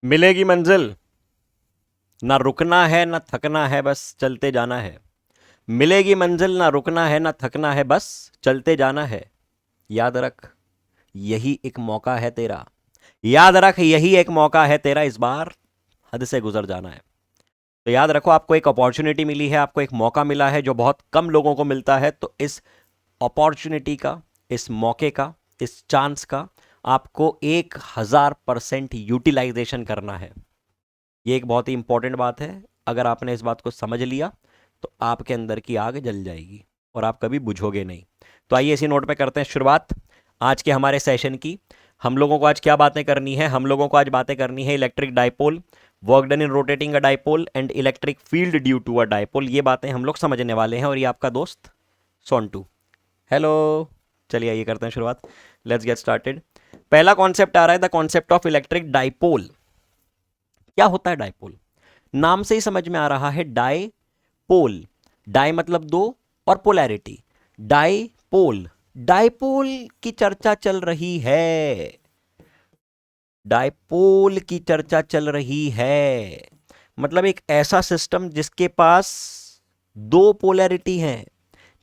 मिलेगी मंजिल, ना रुकना है ना थकना है, बस चलते जाना है। मिलेगी मंजिल, ना रुकना है ना थकना है, बस चलते जाना है। याद रख, यही एक मौका है तेरा। याद रख, यही एक मौका है तेरा, इस बार हद से गुजर जाना है। तो याद रखो, आपको एक अपॉर्चुनिटी मिली है, आपको एक मौका मिला है जो बहुत कम लोगों को मिलता है। तो इस अपॉर्चुनिटी का, इस मौके का, इस चांस का आपको 1000% यूटिलाइजेशन करना है। ये एक बहुत ही इंपॉर्टेंट बात है। अगर आपने इस बात को समझ लिया तो आपके अंदर की आग जल जाएगी और आप कभी बुझोगे नहीं। तो आइए इसी नोट पे करते हैं शुरुआत आज के हमारे सेशन की। हम लोगों को आज क्या बातें करनी है? हम लोगों को आज बातें करनी है electric dipole, work done in rotating a dipole and electric field due to a dipole. ये बातें हम लोग समझने वाले हैं और ये आपका दोस्त सोंटू। हेलो। चलिए आइए करते हैं शुरुआत। Let's get started. पहला कॉन्सेप्ट आ रहा है, the concept of electric dipole. क्या होता है डाइपोल? नाम से ही समझ में आ रहा है, डाई पोल। डाई मतलब दो और पोलैरिटी, डाइपोल। डाइपोल की चर्चा चल रही है। डाइपोल की चर्चा चल रही है मतलब एक ऐसा सिस्टम जिसके पास दो पोलैरिटी हैं,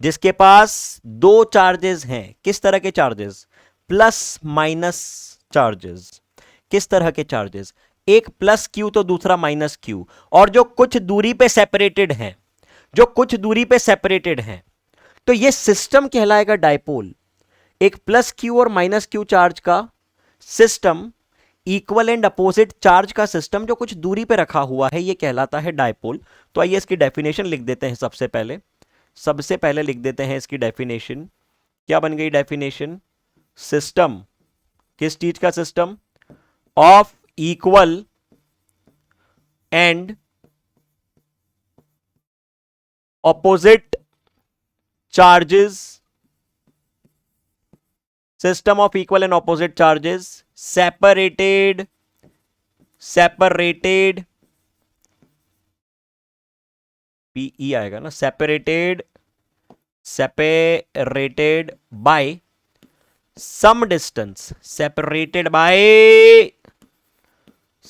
जिसके पास दो चार्जेस हैं। किस तरह के चार्जेस? Plus minus charges. किस तरह के चार्जेस? एक प्लस क्यू तो दूसरा माइनस क्यू, और जो कुछ दूरी पे सेपरेटेड हैं, जो कुछ दूरी पे सेपरेटेड हैं। तो ये सिस्टम कहलाएगा डाइपोल। एक प्लस क्यू और माइनस क्यू चार्ज का system, equal and opposite charge का सिस्टम जो कुछ दूरी पे रखा हुआ है, ये कहलाता है डाइपोल। तो आइए इसकी डेफिनेशन लिख देते हैं। सबसे पहले लिख देते हैं इसकी डेफिनेशन। क्या बन गई डेफिनेशन? सिस्टम, किस चीज का system? Of equal and opposite charges, system of equal and opposite charges separated P E आएगा ना, separated by some distance, separated by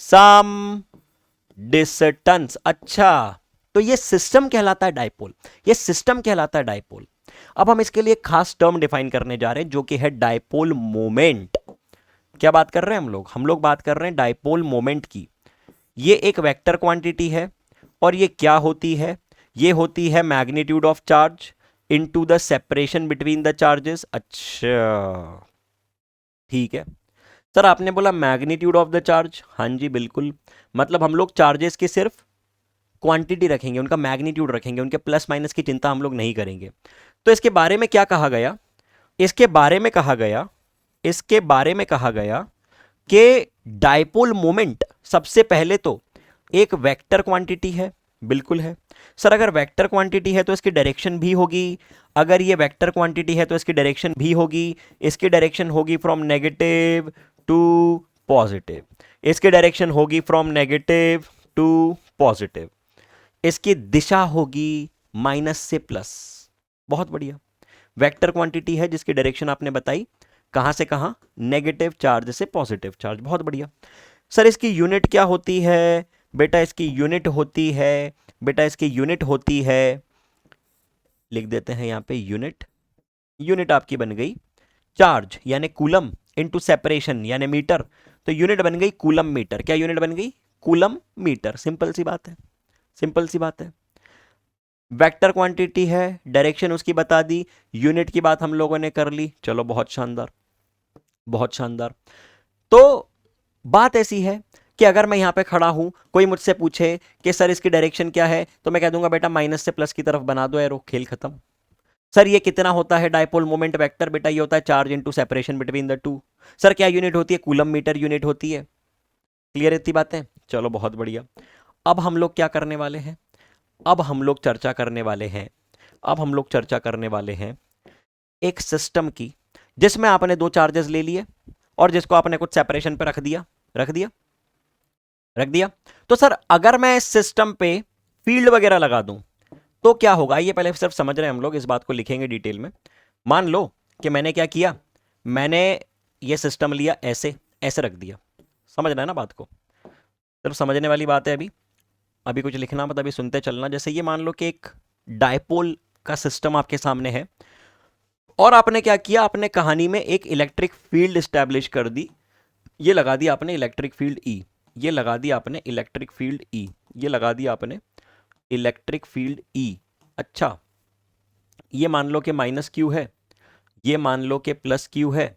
some distance. अच्छा, तो ये सिस्टम कहलाता है डाइपोल। ये सिस्टम कहलाता है डाइपोल। अब हम इसके लिए खास टर्म डिफाइन करने जा रहे हैं जो कि है डाइपोल मोमेंट। क्या बात कर रहे हैं हम लोग बात कर रहे हैं डाइपोल मोमेंट की। ये एक वेक्टर क्वांटिटी है और ये क्या होती है? ये होती है magnitude of charge into the separation between the charges. अच्छा, ठीक है। सर आपने बोला मैग्नीट्यूड ऑफ द चार्ज, हाँ जी बिल्कुल। मतलब हम लोग चार्जेस की सिर्फ क्वांटिटी रखेंगे, उनका मैग्नीट्यूड रखेंगे, उनके प्लस माइनस की चिंता हम लोग नहीं करेंगे। तो इसके बारे में क्या कहा गया? इसके बारे में कहा गया, इसके बारे में कहा गया कि डाइपोल मोमेंट सबसे पहले तो एक वेक्टर क्वांटिटी है। बिल्कुल है सर। अगर वेक्टर क्वांटिटी है तो इसकी डायरेक्शन भी होगी। अगर ये वेक्टर क्वांटिटी है तो इसकी डायरेक्शन भी होगी। इसकी डायरेक्शन होगी फ्रॉम नेगेटिव टू पॉजिटिव। इसकी डायरेक्शन होगी फ्रॉम नेगेटिव टू पॉजिटिव। इसकी दिशा होगी माइनस से प्लस। बहुत बढ़िया। वेक्टर क्वांटिटी है जिसकी डायरेक्शन आपने बताई, कहां से कहां? नेगेटिव चार्ज से पॉजिटिव चार्ज। बहुत बढ़िया। सर इसकी यूनिट क्या होती है? बेटा इसकी यूनिट होती है, बेटा इसकी यूनिट होती है, लिख देते हैं यहां पे यूनिट। यूनिट आपकी बन गई चार्ज यानी कूलम इनटू सेपरेशन यानी मीटर। तो यूनिट बन गई कूलम मीटर। क्या यूनिट बन गई? Coulomb metre. सिंपल सी बात है, सिंपल सी बात है। वेक्टर क्वांटिटी है, डायरेक्शन उसकी बता दी, यूनिट की बात हम लोगों ने कर ली। चलो बहुत शानदार, बहुत शानदार। तो बात ऐसी है कि अगर मैं यहां पे खड़ा हूं, कोई मुझसे पूछे कि सर इसकी डायरेक्शन क्या है, तो मैं कह दूंगा बेटा माइनस से प्लस की तरफ बना दो एरो, खेल खत्म। सर ये कितना होता है डाइपोल मोमेंट वेक्टर? बेटा ये होता है charge into separation between the two. Sir क्या यूनिट होती है? कूलम मीटर यूनिट होती है। क्लियर इतनी बातें? चलो बहुत बढ़िया। अब हम लोग क्या करने वाले हैं? अब हम लोग चर्चा करने वाले हैं, अब हम लोग चर्चा करने वाले हैं एक सिस्टम की जिसमें आपने दो चार्जेस ले लिए और जिसको आपने कुछ सेपरेशन पे रख दिया, रख दिया, रख दिया। तो सर अगर मैं इस सिस्टम पे फील्ड वगैरह लगा दूं तो क्या होगा? ये पहले सिर्फ समझ रहे हैं हम लोग, इस बात को लिखेंगे डिटेल में। मान लो कि मैंने क्या किया, मैंने ये सिस्टम लिया, ऐसे ऐसे रख दिया। समझ रहे हैं ना बात को? सिर्फ समझने वाली बात है। अभी अभी कुछ लिखना मत, अभी सुनते चलना। जैसे ये मान लो कि एक डायपोल का सिस्टम आपके सामने है और आपने क्या किया, आपने कहानी में एक इलेक्ट्रिक फील्ड स्टैब्लिश कर दी। ये लगा दिया आपने इलेक्ट्रिक फील्ड ई, ये लगा दिया आपने इलेक्ट्रिक फील्ड ई, ये लगा दिया आपने इलेक्ट्रिक फील्ड ई। अच्छा, ये मान लो कि माइनस क्यू है, ये मान लो कि प्लस क्यू है,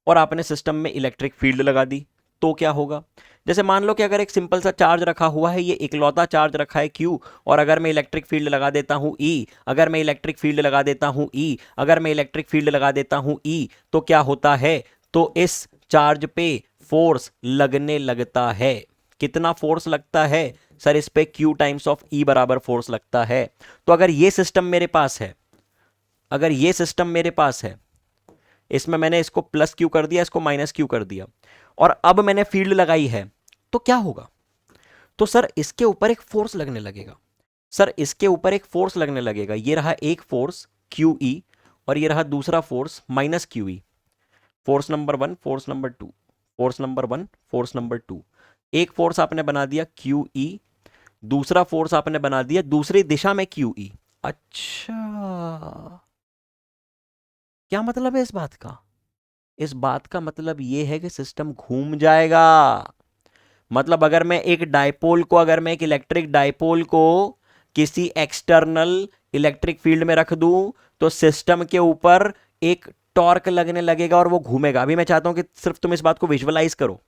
और आपने सिस्टम में इलेक्ट्रिक फील्ड लगा दी। तो क्या होगा, जैसे मान लो कि अगर एक सिंपल सा चार्ज रखा हुआ है, ये इकलौता चार्ज रखा है क्यू, और अगर मैं इलेक्ट्रिक फील्ड लगा देता हूं ई, अगर मैं इलेक्ट्रिक फील्ड लगा देता हूं ई, अगर मैं इलेक्ट्रिक फील्ड लगा देता हूं ई, तो क्या होता है, तो इस चार्ज पे फोर्स लगने लगता है। कितना फोर्स लगता है सर, इस पे क्यू टाइम्स ऑफ ई बराबर फोर्स लगता है। तो अगर ये सिस्टम मेरे पास है, अगर ये सिस्टम मेरे पास है, इसमें मैंने इसको प्लस क्यू कर दिया, इसको माइनस क्यू कर दिया, और अब मैंने फील्ड लगाई है, तो क्या होगा, तो सर इसके ऊपर एक फोर्स लगने लगेगा। सर इसके ऊपर एक फोर्स लगने लगेगा। ये रहा एक फोर्स क्यू ई, और ये रहा दूसरा force minus Q E. Force number one, force number two, force number one, force number two. एक फोर्स आपने बना दिया क्यू ई, दूसरा फोर्स आपने बना दिया दूसरी दिशा में क्यू ई। अच्छा, क्या मतलब है इस बात का, इस बात का मतलब यह है कि सिस्टम घूम जाएगा। मतलब अगर मैं एक डायपोल को, अगर मैं एक इलेक्ट्रिक डायपोल को किसी एक्सटर्नल इलेक्ट्रिक फील्ड में रख दूं, तो सिस्टम के ऊपर एक टॉर्क लगने लगेगा और वो घूमेगा। अभी मैं चाहता हूं कि सिर्फ तुम इस बात को विजुअलाइज करो।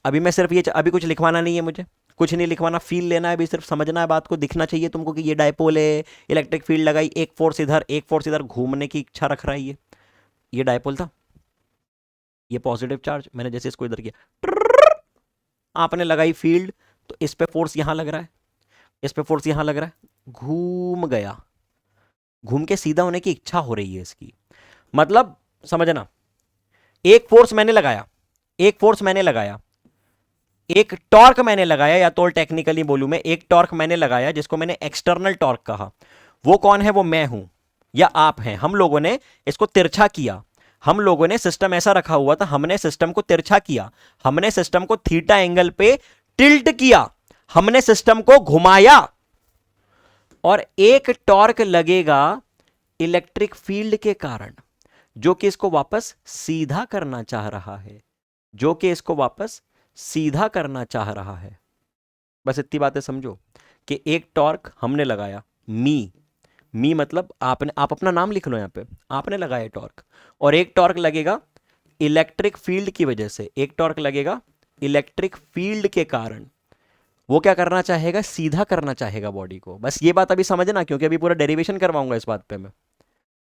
अभी मैं सिर्फ ये, अभी कुछ लिखवाना नहीं है मुझे, कुछ नहीं लिखवाना, फील लेना है, अभी सिर्फ समझना है बात को, दिखना चाहिए तुमको कि ये डायपोल है, इलेक्ट्रिक फील्ड लगाई, एक फोर्स इधर एक फोर्स इधर, घूमने की इच्छा रख रहा है। ये डायपोल था, ये पॉजिटिव चार्ज, मैंने जैसे इसको इधर किया, आपने लगाई फील्ड, तो इस पे फोर्स यहां लग रहा है, इस पे फोर्स यहां लग रहा है, घूम गया, घूम के सीधा होने की इच्छा हो रही है इसकी। मतलब समझना, एक फोर्स मैंने लगाया, एक फोर्स मैंने लगाया, एक टॉर्क मैंने लगाया, या तो टेक्निकली बोलूं मैं, एक टॉर्क मैंने लगाया जिसको मैंने एक्सटर्नल टॉर्क कहा। वो कौन है, वो मैं हूं या आप हैं। हम लोगों ने इसको तिरछा किया, हम लोगों ने सिस्टम ऐसा रखा हुआ था, हमने सिस्टम को तिरछा किया, हमने सिस्टम को थीटा एंगल पे टिल्ट किया, हमने सिस्टम को घुमाया, और एक टॉर्क लगेगा इलेक्ट्रिक फील्ड के कारण, जो कि इसको वापस सीधा करना चाह रहा है, जो कि इसको वापस सीधा करना चाह रहा है। बस इतनी बातें समझो कि एक टॉर्क हमने लगाया, मी, मी मतलब आपने, आप अपना नाम लिख लो यहां पे, आपने लगाया टॉर्क, और एक टॉर्क लगेगा इलेक्ट्रिक फील्ड की वजह से, एक टॉर्क लगेगा इलेक्ट्रिक फील्ड के कारण। वो क्या करना चाहेगा, सीधा करना चाहेगा बॉडी को। बस ये बात अभी समझना, क्योंकि अभी पूरा डेरिवेशन करवाऊंगा इस बात पे मैं,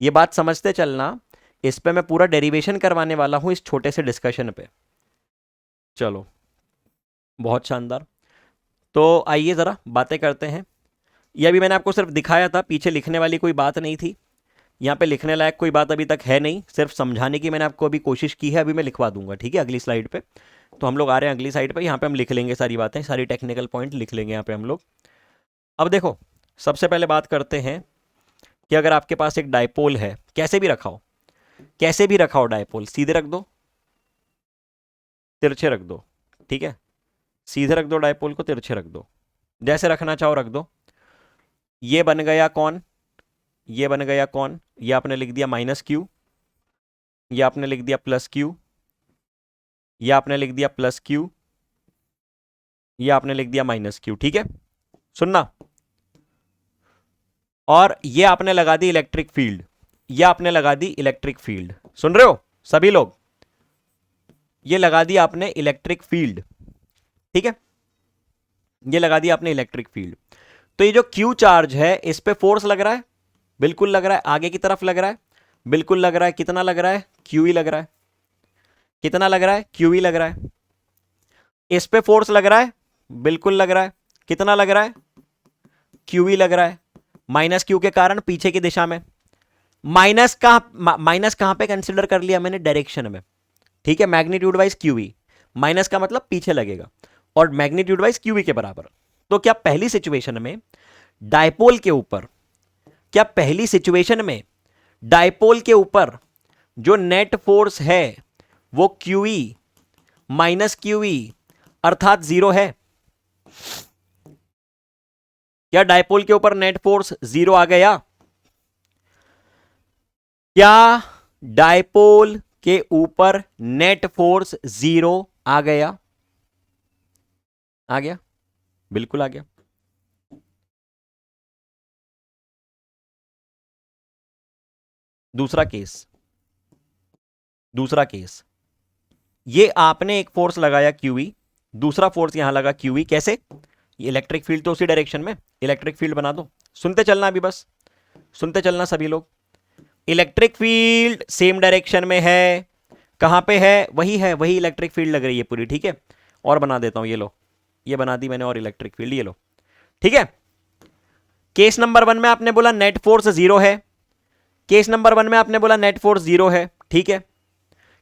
ये बात समझते चलना, इस पे मैं पूरा डेरिवेशन करवाने वाला हूं इस छोटे से डिस्कशन पे। चलो, बहुत शानदार। तो आइए जरा बातें करते हैं। ये अभी मैंने आपको सिर्फ दिखाया था, पीछे लिखने वाली कोई बात नहीं थी, यहाँ पे लिखने लायक कोई बात अभी तक है नहीं, सिर्फ समझाने की मैंने आपको अभी कोशिश की है। अभी मैं लिखवा दूंगा, ठीक है, अगली स्लाइड पे। तो हम लोग आ रहे हैं अगली साइड पे, यहाँ पे हम लिख लेंगे सारी बातें, सारी टेक्निकल पॉइंट लिख लेंगे यहाँ पे हम लोग। अब देखो, सबसे पहले बात करते हैं कि अगर आपके पास एक डायपोल है, कैसे भी रखा हो, कैसे भी रखा हो डायपोल, सीधे रख दो, तिरछे रख दो, ठीक है, सीधे रख दो डायपोल को, तिरछे रख दो, जैसे रखना चाहो रख दो। ये बन गया कौन, ये बन गया कौन, ये आपने लिख दिया माइनस क्यू, ये आपने लिख दिया प्लस क्यू, ये आपने लिख दिया प्लस क्यू, ये आपने लिख दिया माइनस क्यू, ठीक है, सुनना। और ये आपने लगा दी इलेक्ट्रिक फील्ड, ये आपने लगा दी इलेक्ट्रिक फील्ड, सुन रहे हो सभी लोग, ये लगा दी आपने इलेक्ट्रिक फील्ड, ठीक है, ये लगा दी आपने इलेक्ट्रिक फील्ड। तो ये जो क्यू चार्ज है, इस पे फोर्स लग रहा है, बिल्कुल लग रहा है, आगे की तरफ लग रहा है, बिल्कुल लग रहा है, कितना लग रहा है, क्यू ही लग रहा है, कितना लग रहा है, क्यू ही लग रहा है। इस पे फोर्स लग रहा है, बिल्कुल लग रहा है, कितना लग रहा है, क्यू ही लग रहा है, माइनस क्यू के कारण पीछे की दिशा में। माइनस कहां पे कंसिडर कर लिया मैंने, डायरेक्शन में, ठीक है, मैग्नीट्यूड वाइज क्यू ही, माइनस का मतलब पीछे लगेगा, और मैग्नीट्यूड वाइज क्यू ही के बराबर। तो क्या पहली सिचुएशन में डायपोल के ऊपर, क्या पहली सिचुएशन में डायपोल के ऊपर जो नेट फोर्स है वो क्यूई माइनस क्यूई अर्थात जीरो है, क्या डायपोल के ऊपर नेट फोर्स 0 आ गया? क्या डायपोल के ऊपर नेट फोर्स 0 आ गया? आ गया, बिल्कुल आ गया। दूसरा केस, दूसरा केस, ये आपने एक फोर्स लगाया क्यूई, दूसरा फोर्स यहां लगा क्यूई, कैसे? ये इलेक्ट्रिक फील्ड तो उसी डायरेक्शन में, इलेक्ट्रिक फील्ड बना दो। सुनते चलना अभी, बस सुनते चलना सभी लोग। इलेक्ट्रिक फील्ड सेम डायरेक्शन में है, कहां पे है, वही इलेक्ट्रिक फील्ड लग रही है पूरी, ठीक है। और बना देता हूं, ये लो, ये बना दी मैंने, और इलेक्ट्रिक फील्ड ये लो, ठीक है। केस नंबर 1 में आपने बोला नेट फोर्स 0 है, केस नंबर 1 में आपने बोला नेट फोर्स 0 है, ठीक है।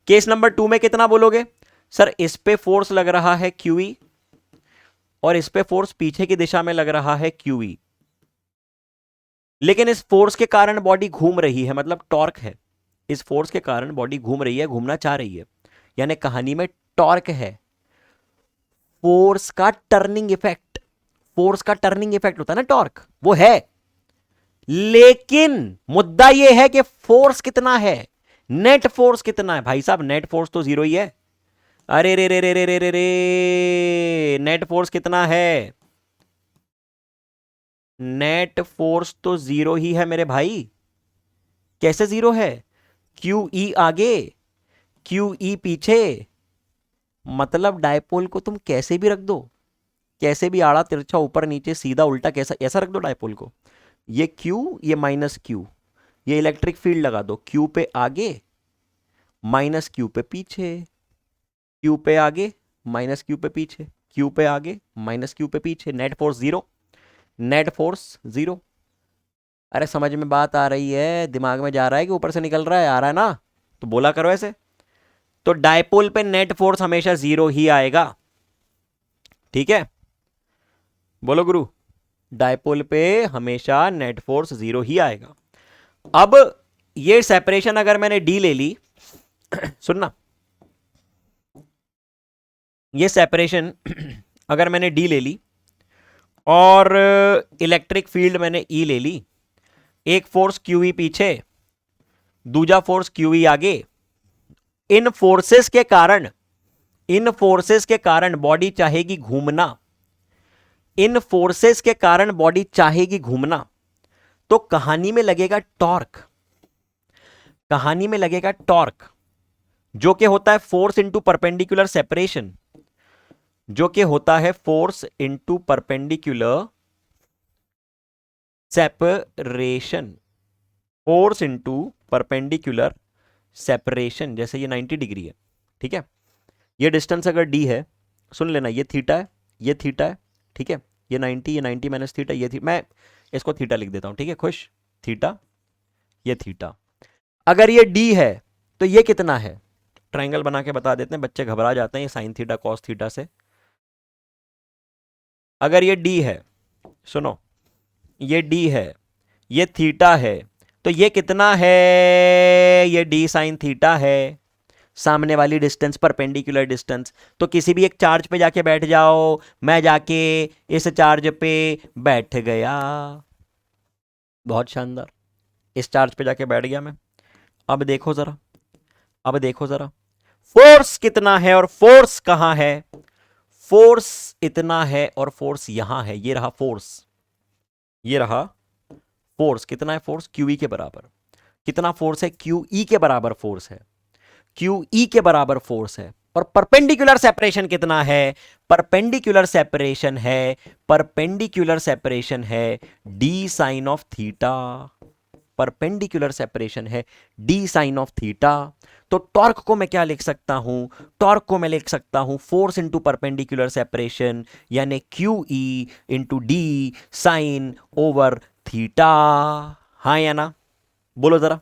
केस नंबर 2 में कितना बोलोगे? सर इस पे फोर्स लग रहा है क्यूई, और इस पे फोर्स पीछे की दिशा में लग रहा है क्यूई, लेकिन इस फोर्स के कारण बॉडी घूम रही है, मतलब टॉर्क है। इस फोर्स के कारण बॉडी घूम रही है, घूमना चाह रही है, यानी कहानी में टॉर्क है। फोर्स का टर्निंग इफेक्ट, फोर्स का टर्निंग इफेक्ट होता है ना टॉर्क, वो है। लेकिन मुद्दा यह है कि फोर्स कितना है, नेट फोर्स कितना है? भाई साहब नेट फोर्स तो 0 ही है। अरे रे रे रे रे रे रे रे, नेट फोर्स कितना है? नेट फोर्स तो 0 ही है मेरे भाई। कैसे 0 है? क्यू ई आगे, क्यू ई पीछे, मतलब डायपोल को तुम कैसे भी रख दो, कैसे भी आड़ा तिरछा ऊपर नीचे सीधा उल्टा, कैसा ऐसा रख दो डायपोल को। ये क्यू, ये माइनस क्यू, ये इलेक्ट्रिक फील्ड लगा दो, क्यू पे आगे माइनस क्यू पे पीछे, क्यू पे आगे माइनस क्यू पे पीछे, क्यू पे आगे माइनस क्यू पे पीछे, नेट फोर्स 0, नेट फोर्स 0। अरे समझ में बात आ रही है? दिमाग में जा रहा है कि ऊपर से निकल रहा है? आ रहा है ना, तो बोला करो ऐसे। तो डायपोल पे नेट फोर्स हमेशा 0 ही आएगा, ठीक है। बोलो गुरु, डायपोल पे हमेशा नेट फोर्स 0 ही आएगा। अब ये सेपरेशन अगर मैंने डी ले ली सुनना, ये सेपरेशन अगर मैंने डी ले ली और इलेक्ट्रिक फील्ड मैंने ई ले ली, एक फोर्स क्यूई पीछे, दूजा फोर्स क्यूई आगे, इन फोर्सेस के कारण, इन फोर्सेस के कारण बॉडी चाहेगी घूमना, इन फोर्सेस के कारण बॉडी चाहेगी घूमना, तो कहानी में लगेगा टॉर्क, कहानी में लगेगा टॉर्क, जो कि होता है फोर्स इंटू परपेंडिकुलर सेपरेशन, जो कि होता है force into perpendicular separation, force into perpendicular separation. जैसे ये 90 डिग्री है, ठीक है, ये डिस्टेंस अगर डी है, सुन लेना, ये थीटा है, ये थीटा है, ठीक है, ये 90, ये 90 माइनस थीटा, ये मैं इसको थीटा लिख देता हूं, ठीक है, खुश, थीटा, ये थीटा। अगर ये डी है तो ये कितना है? ट्रायंगल बना के बता देते हैं, बच्चे घबरा जाते हैं ये साइन थीटा कॉस थीटा से। अगर ये डी है, सुनो, ये डी है, ये थीटा है, तो ये कितना है? ये डी साइन थीटा है, सामने वाली डिस्टेंस परपेंडिकुलर डिस्टेंस। तो किसी भी एक चार्ज पे जाके बैठ जाओ, मैं जाके इस चार्ज पे बैठ गया, बहुत शानदार, इस चार्ज पे जाके बैठ गया मैं। अब देखो जरा, अब देखो जरा, फोर्स कितना है और फोर्स कहां है? फोर्स इतना है और फोर्स यहां है, ये रहा फोर्स, ये रहा फोर्स। कितना है फोर्स? क्यूई के बराबर। कितना फोर्स है? क्यूई के बराबर फोर्स है, क्यूई के बराबर फोर्स है। और परपेंडिकुलर सेपरेशन कितना है? परपेंडिकुलर सेपरेशन है, परपेंडिकुलर सेपरेशन है d sine of theta, perpendicular separation है डी साइन ऑफ थीटा। तो टॉर्क को मैं क्या लिख सकता हूं? टॉर्क को मैं लिख सकता हूं फोर्स इंटू परपेंडिकुलर सेपरेशन, यानी q E into d sine over theta. हाँ या ना, बोलो जरा।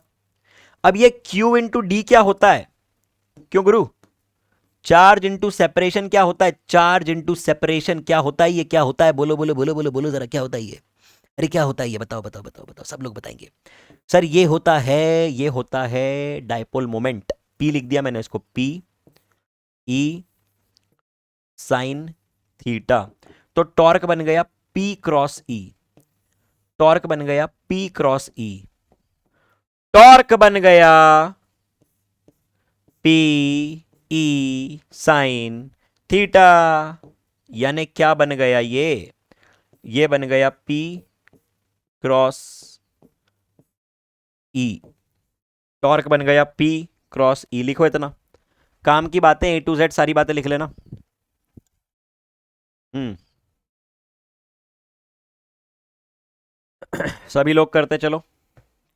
अब ये क्यू इंटू डी क्या होता है? क्यों गुरु? चार्ज इंटू सेपरेशन क्या होता है? चार्ज इंटू सेपरेशन क्या होता है? ये क्या होता है? बोलो बोलो बोलो बोलो बोलो जरा, क्या होता है ये? अरे क्या होता है ये? बताओ बताओ बताओ बताओ, सब लोग बताएंगे। सर ये होता है, ये होता है डायपोल मोमेंट। पी लिख दिया मैंने इसको, पी ई साइन थीटा। तो टॉर्क बन गया P क्रॉस E, टॉर्क बन गया P क्रॉस E, टॉर्क बन गया P E साइन थीटा। यानी क्या बन गया ये बन गया P क्रॉस E, टॉर्क बन गया P क्रॉस E। लिखो इतना, काम की बातें A to Z सारी बातें लिख लेना। सभी लोग करते चलो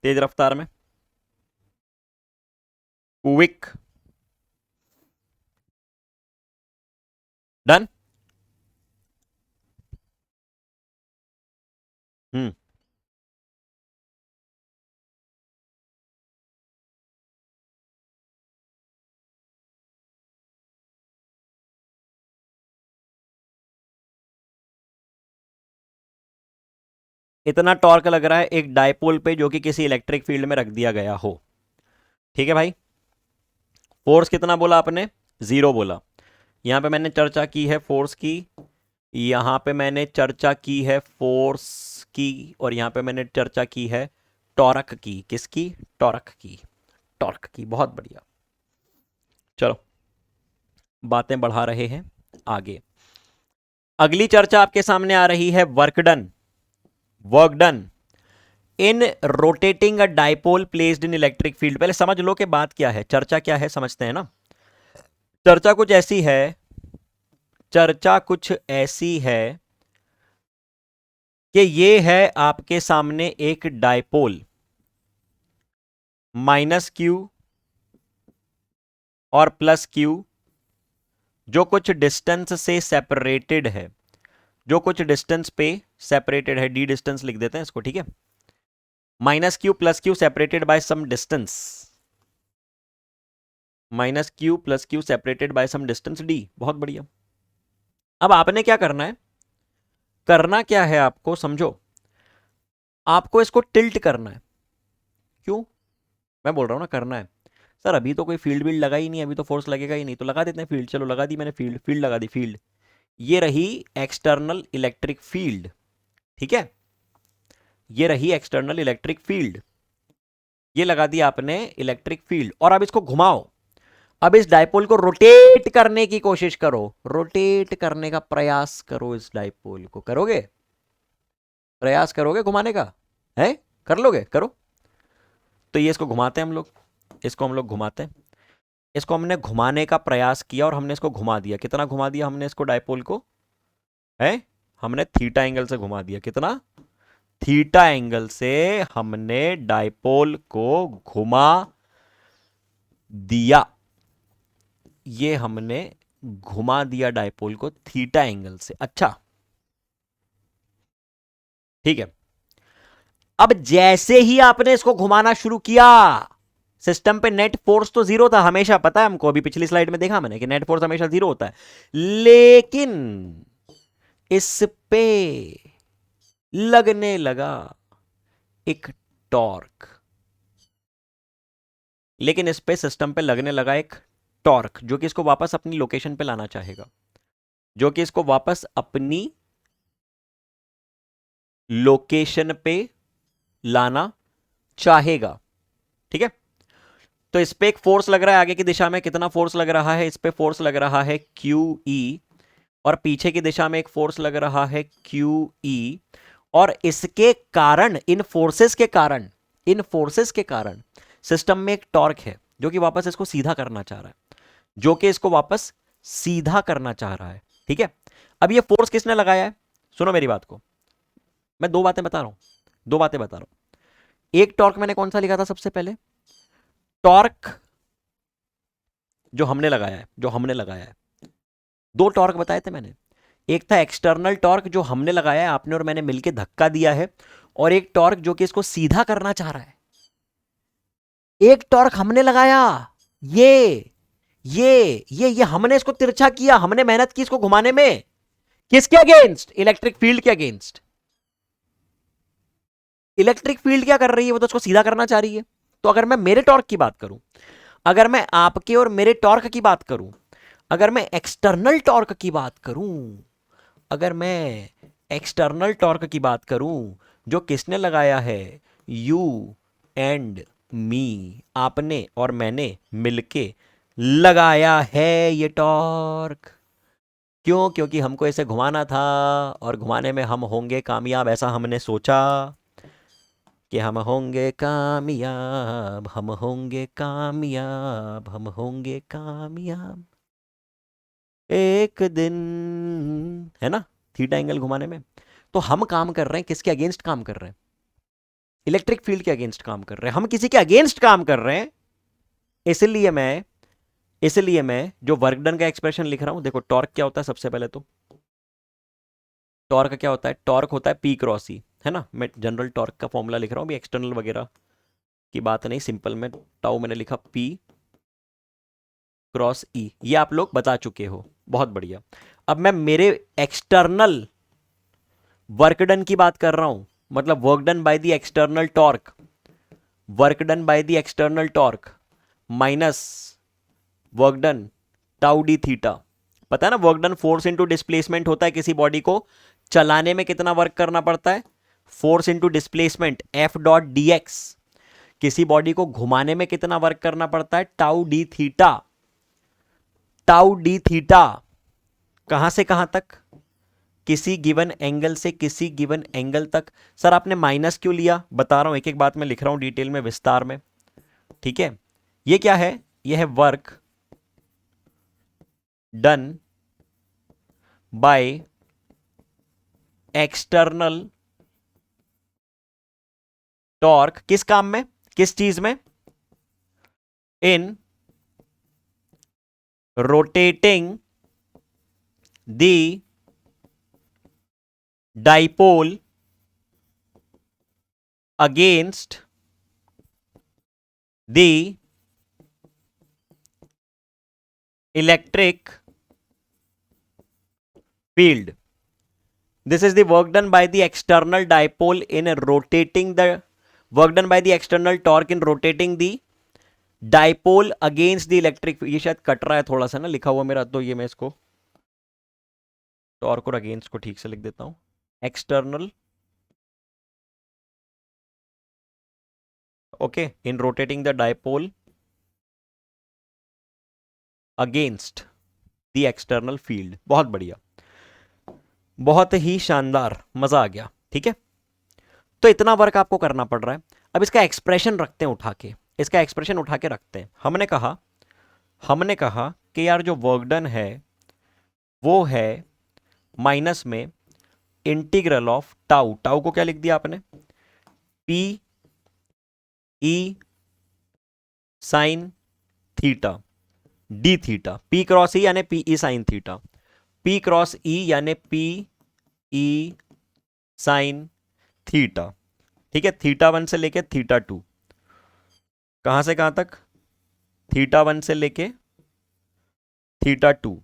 तेज रफ्तार में। Quick, done. हम्म इतना टॉर्क लग रहा है एक डायपोल पे जो कि किसी इलेक्ट्रिक फील्ड में रख दिया गया हो। ठीक है भाई, फोर्स कितना बोला आपने? 0 बोला। यहां पे मैंने चर्चा की है फोर्स की, यहां पे मैंने चर्चा की है फोर्स की, और यहां पे मैंने चर्चा की है टॉर्क की। किसकी? टॉर्क की, टॉर्क की। बहुत बढ़िया, चलो बातें बढ़ा रहे हैं आगे। अगली चर्चा आपके सामने आ रही है work done, work done in rotating a dipole placed in electric field. पहले समझ लो कि बात क्या है, चर्चा क्या है, समझते हैं ना। चर्चा कुछ ऐसी है, चर्चा कुछ ऐसी है कि ये है आपके सामने एक डाइपोल -q और +q जो कुछ डिस्टेंस से सेपरेटेड है, जो कुछ डिस्टेंस पे सेपरेटेड है, डी डिस्टेंस लिख देते हैं इसको, ठीक है। -q +q separated by some distance, -q +q separated by some distance d। बहुत बढ़िया। अब आपने क्या करना है, करना क्या है आपको समझो, आपको इसको टिल्ट करना है। क्यों? मैं बोल रहा हूं ना करना है। सर अभी तो कोई फील्ड बील्ड लगा ही नहीं, अभी तो फोर्स लगेगा ही नहीं, तो लगा देते हैं फील्ड। चलो लगा दी मैंने फील्ड, फील्ड लगा दी, फील्ड। ये रही एक्सटर्नल इलेक्ट्रिक फील्ड, ठीक है, ये रही एक्सटर्नल इलेक्ट्रिक फील्ड, ये लगा दी आपने इलेक्ट्रिक फील्ड। और अब इसको घुमाओ, अब इस डाइपोल को रोटेट करने की कोशिश करो, रोटेट करने का प्रयास करो। इस डाइपोल को करोगे, प्रयास करोगे घुमाने का है, कर लोगे, करो। तो ये इसको घुमाते हैं हम लोग, इसको हम लोग घुमाते हैं, इसको हमने घुमाने का प्रयास किया और हमने इसको घुमा दिया। कितना घुमा दिया हमने इसको डाइपोल को? है, हमने थीटा एंगल से घुमा दिया। कितना? थीटा एंगल से हमने डाइपोल को घुमा दिया। ये हमने घुमा दिया डाइपोल को थीटा एंगल से। अच्छा ठीक है, अब जैसे ही आपने इसको घुमाना शुरू किया, सिस्टम पे नेट फोर्स तो 0 था हमेशा, पता है हमको, अभी पिछली स्लाइड में देखा मैंने कि नेट फोर्स हमेशा 0 होता है। लेकिन इस पे लगने लगा एक टॉर्क, लेकिन इस पे सिस्टम पे लगने लगा एक टॉर्क जो कि इसको वापस अपनी लोकेशन पे लाना चाहेगा, जो कि इसको वापस अपनी लोकेशन पे लाना चाहेगा। ठीक है, तो इस पे एक फोर्स लग रहा है आगे की दिशा में। कितना फोर्स लग रहा है इस पे? फोर्स लग रहा है QE, और पीछे की दिशा में एक फोर्स लग रहा है QE। और इसके कारण, इन फोर्सेस के कारण, इन फोर्सेस के कारण सिस्टम में एक टॉर्क है जो कि वापस इसको सीधा करना चाह रहा है, जो कि इसको वापस सीधा करना चाह रहा है। ठीक है, अब ये फोर्स किसने लगाया है? सुनो मेरी बात को, मैं दो बातें बता रहा हूं, दो बातें बता रहा हूं। एक टॉर्क मैंने कौन सा लिखा था सबसे पहले? टॉर्क जो हमने लगाया है, जो हमने लगाया है, दो टॉर्क बताए थे मैंने। एक था एक्सटर्नल टॉर्क जो हमने लगाया है, आपने और मैंने मिलकर धक्का दिया है, और एक टॉर्क जो कि इसको सीधा करना चाह रहा है। एक टॉर्क हमने लगाया, ये हमने इसको तिरछा किया, हमने मेहनत की इसको घुमाने में। किसके अगेंस्ट? इलेक्ट्रिक फील्ड के अगेंस्ट। इलेक्ट्रिक फील्ड क्या कर रही है? वो तो उसको सीधा करना चाह रही है। तो अगर मैं मेरे टॉर्क की बात करूं, अगर मैं आपके और मेरे टॉर्क की बात करूं, अगर मैं एक्सटर्नल टॉर्क की बात करूं, अगर मैं एक्सटर्नल टॉर्क की बात करूं, जो किसने लगाया है, यू एंड मी, आपने और मैंने मिलके लगाया है ये टॉर्क। क्यों? क्योंकि हमको इसे घुमाना था और घुमाने में हम होंगे कामयाब, ऐसा हमने सोचा कि हम होंगे कामयाब, हम होंगे कामयाब, हम होंगे कामयाब एक दिन, है ना, थीटा एंगल घुमाने में। तो हम काम कर रहे हैं किसके अगेंस्ट काम कर रहे हैं? इलेक्ट्रिक फील्ड के अगेंस्ट काम कर रहे हैं, हम किसी के अगेंस्ट काम कर रहे हैं। इसलिए मैं जो वर्क डन का एक्सप्रेशन लिख रहा हूं, देखो टॉर्क क्या होता है सबसे पहले तो, टॉर्क क्या होता है, टॉर्क होता है पी क्रॉस ई, है ना। मैं जनरल टॉर्क का फॉर्मूला लिख रहा हूं, भी एक्सटर्नल वगैरह की बात नहीं, सिंपल में टाउ मैंने लिखा पी क्रॉस ई, ये आप लोग बता चुके हो, बहुत बढ़िया। अब मैं मेरे एक्सटर्नल वर्क डन की बात कर रहा हूं, मतलब work done by the external torque, work done by the external torque minus work done tau d theta. पता है ना, work done force into displacement होता है, किसी बॉडी को चलाने में कितना वर्क करना पड़ता है, force into displacement F dot D x. किसी बॉडी को घुमाने में कितना वर्क करना पड़ता है, tau d theta. Tau d theta कहां से कहां तक, किसी गिवन एंगल से किसी गिवन एंगल तक। सर आपने माइनस क्यों लिया, बता रहा हूं, एक एक बात मैं लिख रहा हूं डिटेल में, विस्तार में, ठीक है। ये क्या है, ये है work done by external torque, किस काम में, किस चीज में, in rotating the dipole against the electric field. This is the work done by the external dipole in rotating the work done by the external torque in rotating the dipole against the electric. ये शायद cut रहा है थोड़ा सा ना लिखा हुआ मेरा, तो ये मैं इसको टॉर्क और अगेंस्ट को ठीक से लिख देता हूं, external, okay, in rotating the dipole against the external field. बहुत बढ़िया, बहुत ही शानदार, मजा आ गया, ठीक है। तो इतना वर्क आपको करना पड़ रहा है। अब इसका एक्सप्रेशन रखते हैं उठा के, इसका एक्सप्रेशन उठा के रखते हैं। हमने कहा कि यार जो वर्क डन है वो है माइनस में इंटीग्रल ऑफ टाउ, टाउ को क्या लिख दिया आपने, P E sine theta D theta, P cross E यानी P E sine theta, P cross E यानी पी ई साइन थीटा, ठीक है। थीटा 1 से लेके थीटा 2, कहां से कहां तक, थीटा 1 से लेके थीटा 2।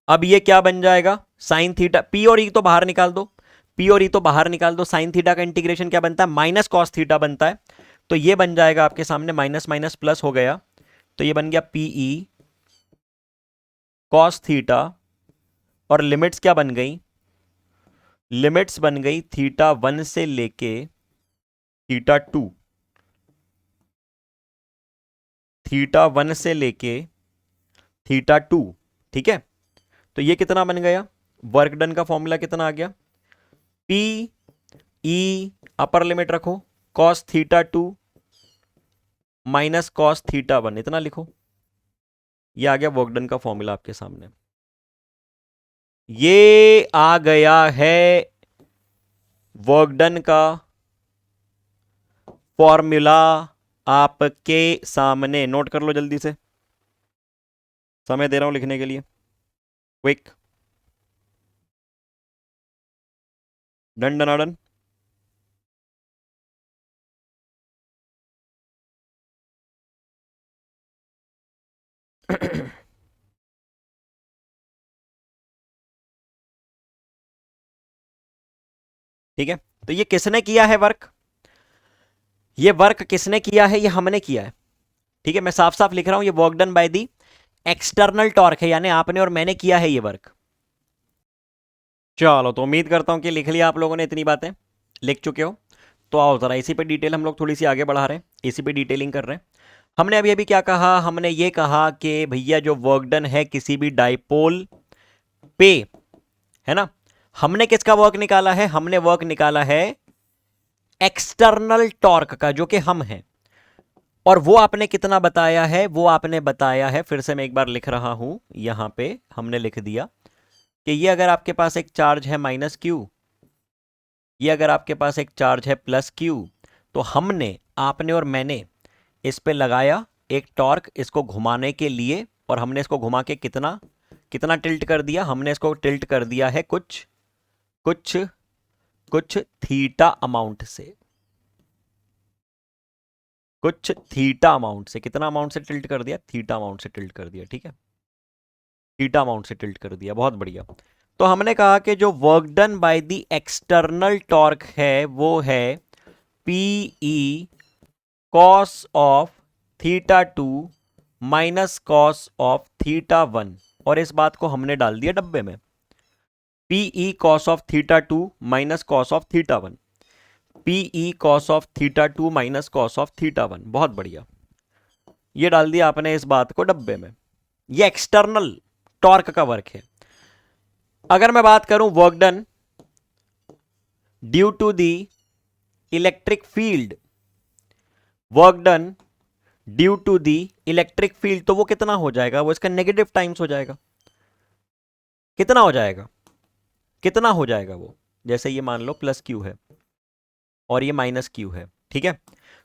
अब ये क्या बन जाएगा, साइन थीटा, पी और ई तो बाहर निकाल दो, पी और ई तो बाहर निकाल दो, साइन थीटा का इंटीग्रेशन क्या बनता है, माइनस कॉस थीटा बनता है। तो ये बन जाएगा आपके सामने, माइनस माइनस प्लस हो गया, तो ये बन गया पीई कॉस थीटा, और लिमिट्स क्या बन गई, लिमिट्स बन गई थीटा 1 से लेके थीटा 2, थीटा 1 से लेके थीटा 2, ठीक है। तो ये कितना बन गया, वर्क डन का फॉर्मूला कितना आ गया, पी ई अपर लिमिट रखो cos theta 2 minus cos theta 1, इतना लिखो, ये आ गया वर्क डन का फॉर्मूला आपके सामने। ये आ गया है वर्क डन का फॉर्मूला आपके सामने, नोट कर लो जल्दी से, समय दे रहा हूं लिखने के लिए, क्विक, डन डनाडन। ठीक है, तो ये किसने किया है वर्क, ये वर्क किसने किया है, ये हमने किया है, ठीक है। मैं साफ साफ लिख रहा हूं, ये work done by the external torque है, यानी आपने और मैंने किया है ये वर्क, चलो, तो उम्मीद करता हूँ कि लिख लिया आप लोगों ने, इतनी बातें लिख चुके हो। तो आओ ज़रा इसी पे डिटेल हम लोग थोड़ी सी आगे बढ़ा रहे हैं, इसी पे डिटेलिंग कर रहे हैं। हमने अभी अभी क्या कहा, हमने ये कहा कि भैया जो वर्क डन है किसी भी डाइपोल पे, है ना, हमने किसका वर्क निकाला है, हमने वर्क निकाला है एक्सटर्नल टॉर्क का, जो कि हम हैं। और वो आपने कितना बताया है, वो आपने बताया है, फिर से मैं एक बार लिख रहा हूं, यहां पे हमने लिख दिया कि ये अगर आपके पास एक चार्ज है माइनस क्यू, ये अगर आपके पास एक चार्ज है प्लस क्यू, तो हमने, आपने और मैंने इस पे लगाया एक टॉर्क इसको घुमाने के लिए, और हमने इसको घुमा के कितना कितना टिल्ट कर दिया, हमने इसको टिल्ट कर दिया है कुछ कुछ कुछ थीटा अमाउंट से, कुछ थीटा अमाउंट से। कितना अमाउंट से टिल्ट कर दिया, थीटा अमाउंट से टिल्ट कर दिया, ठीक है, थीटा अमाउंट से टिल्ट कर दिया, बहुत बढ़िया। तो हमने कहा कि जो work done by the external torque है वो है P E cos of theta two minus cos of theta one, और इस बात को हमने डाल दिया डब्बे में, P E cos of theta two minus cos of theta one, P E cos of theta two minus cos of theta one, बहुत बढ़िया। ये डाल दिया आपने इस बात को डब्बे में। ये एक्सटर्नल टॉर्क का वर्क है। अगर मैं बात करूं work done due to the electric field, work done due to the electric field, तो वो कितना हो जाएगा, वो इसका नेगेटिव टाइम्स हो जाएगा। कितना हो जाएगा, कितना हो जाएगा वो, जैसे ये मान लो प्लस क्यू है और ये माइनस क्यू है, ठीक है।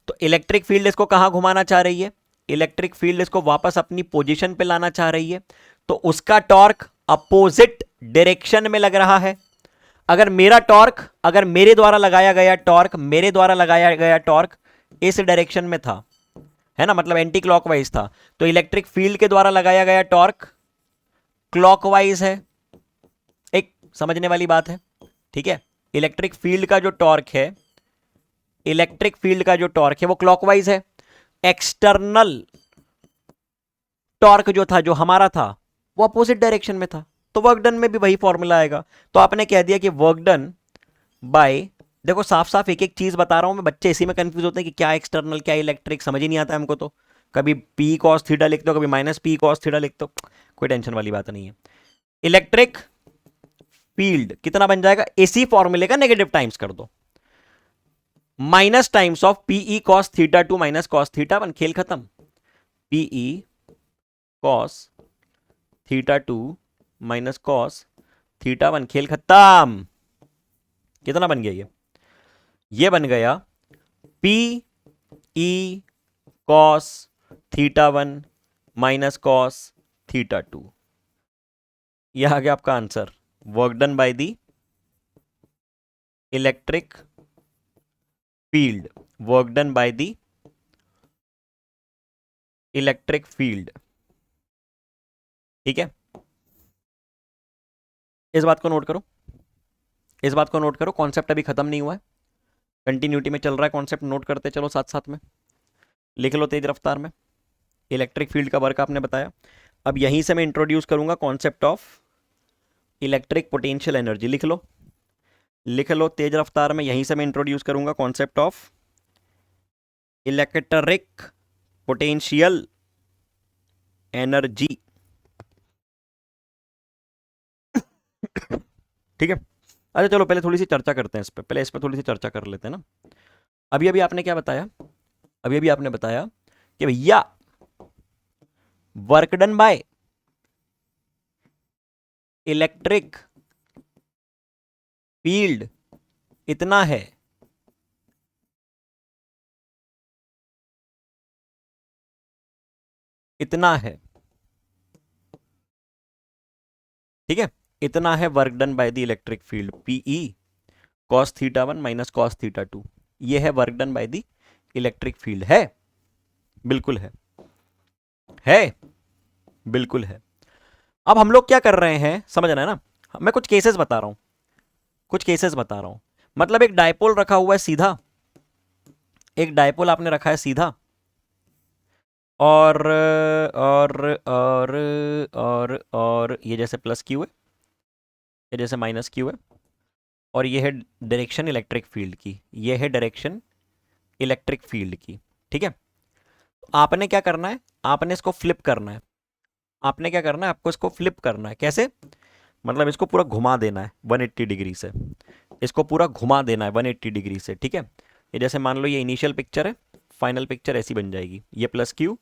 तो इलेक्ट्रिक फील्ड इसको कहां घुमाना चाह रही है, इलेक्ट्रिक फील्ड इसको वापस अपनी पोजीशन पे लाना चाह रही है, तो उसका टॉर्क अपोजिट डायरेक्शन में लग रहा है। अगर मेरा टॉर्क, अगर मेरे द्वारा लगाया गया टॉर्क, मेरे द्वारा लगाया गया टॉर्क इस डायरेक्शन में था, है ना, मतलब एंटी क्लॉकवाइज था, तो इलेक्ट्रिक फील्ड के द्वारा लगाया गया टॉर्क क्लॉकवाइज है। एक समझने वाली बात है, ठीक है। इलेक्ट्रिक फील्ड का जो टॉर्क है, इलेक्ट्रिक फील्ड का जो टॉर्क है वो क्लॉकवाइज है। एक्सटर्नल टॉर्क जो था, जो हमारा था, वो अपोजिट डायरेक्शन में था, तो वर्क डन में भी वही फॉर्मूला आएगा। तो आपने कह दिया कि वर्क डन बाय, देखो साफ साफ एक एक चीज बता रहा हूं मैं, बच्चे इसी में कंफ्यूज होते हैं कि क्या एक्सटर्नल क्या इलेक्ट्रिक, समझ ही नहीं आता हमको तो। कभी पी कॉस थीटा लिखते हो, कभी माइनस पी कॉस थीटा लिखते हो, कोई टेंशन वाली बात नहीं है। इलेक्ट्रिक फील्ड कितना बन जाएगा, इसी फॉर्मूले का नेगेटिव टाइम्स कर दो, minus times of P E cos theta two minus cos theta one, खेल खत्म। P E cos theta two minus cos theta one, खेल खत्म। कितना बन गया ये बन गया P E cos theta one minus cos theta two. यह आ गया आपका answer, work done by the electric field, work done by the electric field, ठीक है। इस बात को नोट करो, इस बात को नोट करो, कॉन्सेप्ट अभी खत्म नहीं हुआ है, कंटिन्यूटी में चल रहा है कॉन्सेप्ट, नोट करते चलो साथ साथ में, लिख लो तेज रफ्तार में। इलेक्ट्रिक फील्ड का वर्क आपने बताया, अब यहीं से मैं इंट्रोड्यूस करूंगा concept of electric potential energy, लिख लो, लिख लो तेज रफ्तार में, यहीं से मैं इंट्रोड्यूस करूंगा concept of electric potential energy, ठीक है। अच्छा चलो पहले थोड़ी सी चर्चा करते हैं इस पे, पहले इस पे थोड़ी सी चर्चा कर लेते हैं ना। अभी अभी आपने क्या बताया, अभी अभी आपने बताया कि भैया work done by electric field इतना है, इतना है, ठीक है, इतना है work done by the electric field, P E cos theta one minus cos theta two, ये है work done by the electric field, है, बिल्कुल है, बिल्कुल है। अब हम लोग क्या कर रहे हैं समझना है ना, मैं कुछ केसेस बता रहा हूं, कुछ केसेस बता रहा हूं। मतलब एक डायपोल रखा हुआ है सीधा, एक डायपोल आपने रखा है सीधा, और और और ये जैसे प्लस क्यू है, ये जैसे माइनस क्यू है, और ये है डायरेक्शन इलेक्ट्रिक फील्ड की, ये है डायरेक्शन इलेक्ट्रिक फील्ड की। ठीक है, तो आपने क्या करना है, आपने इसको फ्लिप करना है। आपने क्या करना है, आपको इसको फ्लिप करना है। कैसे? मतलब इसको पूरा घुमा देना है 180 डिग्री से, इसको पूरा घुमा देना है 180 डिग्री से। ठीक है, ये जैसे मान लो ये इनिशियल पिक्चर है, फाइनल पिक्चर ऐसी बन जाएगी, ये प्लस क्यू,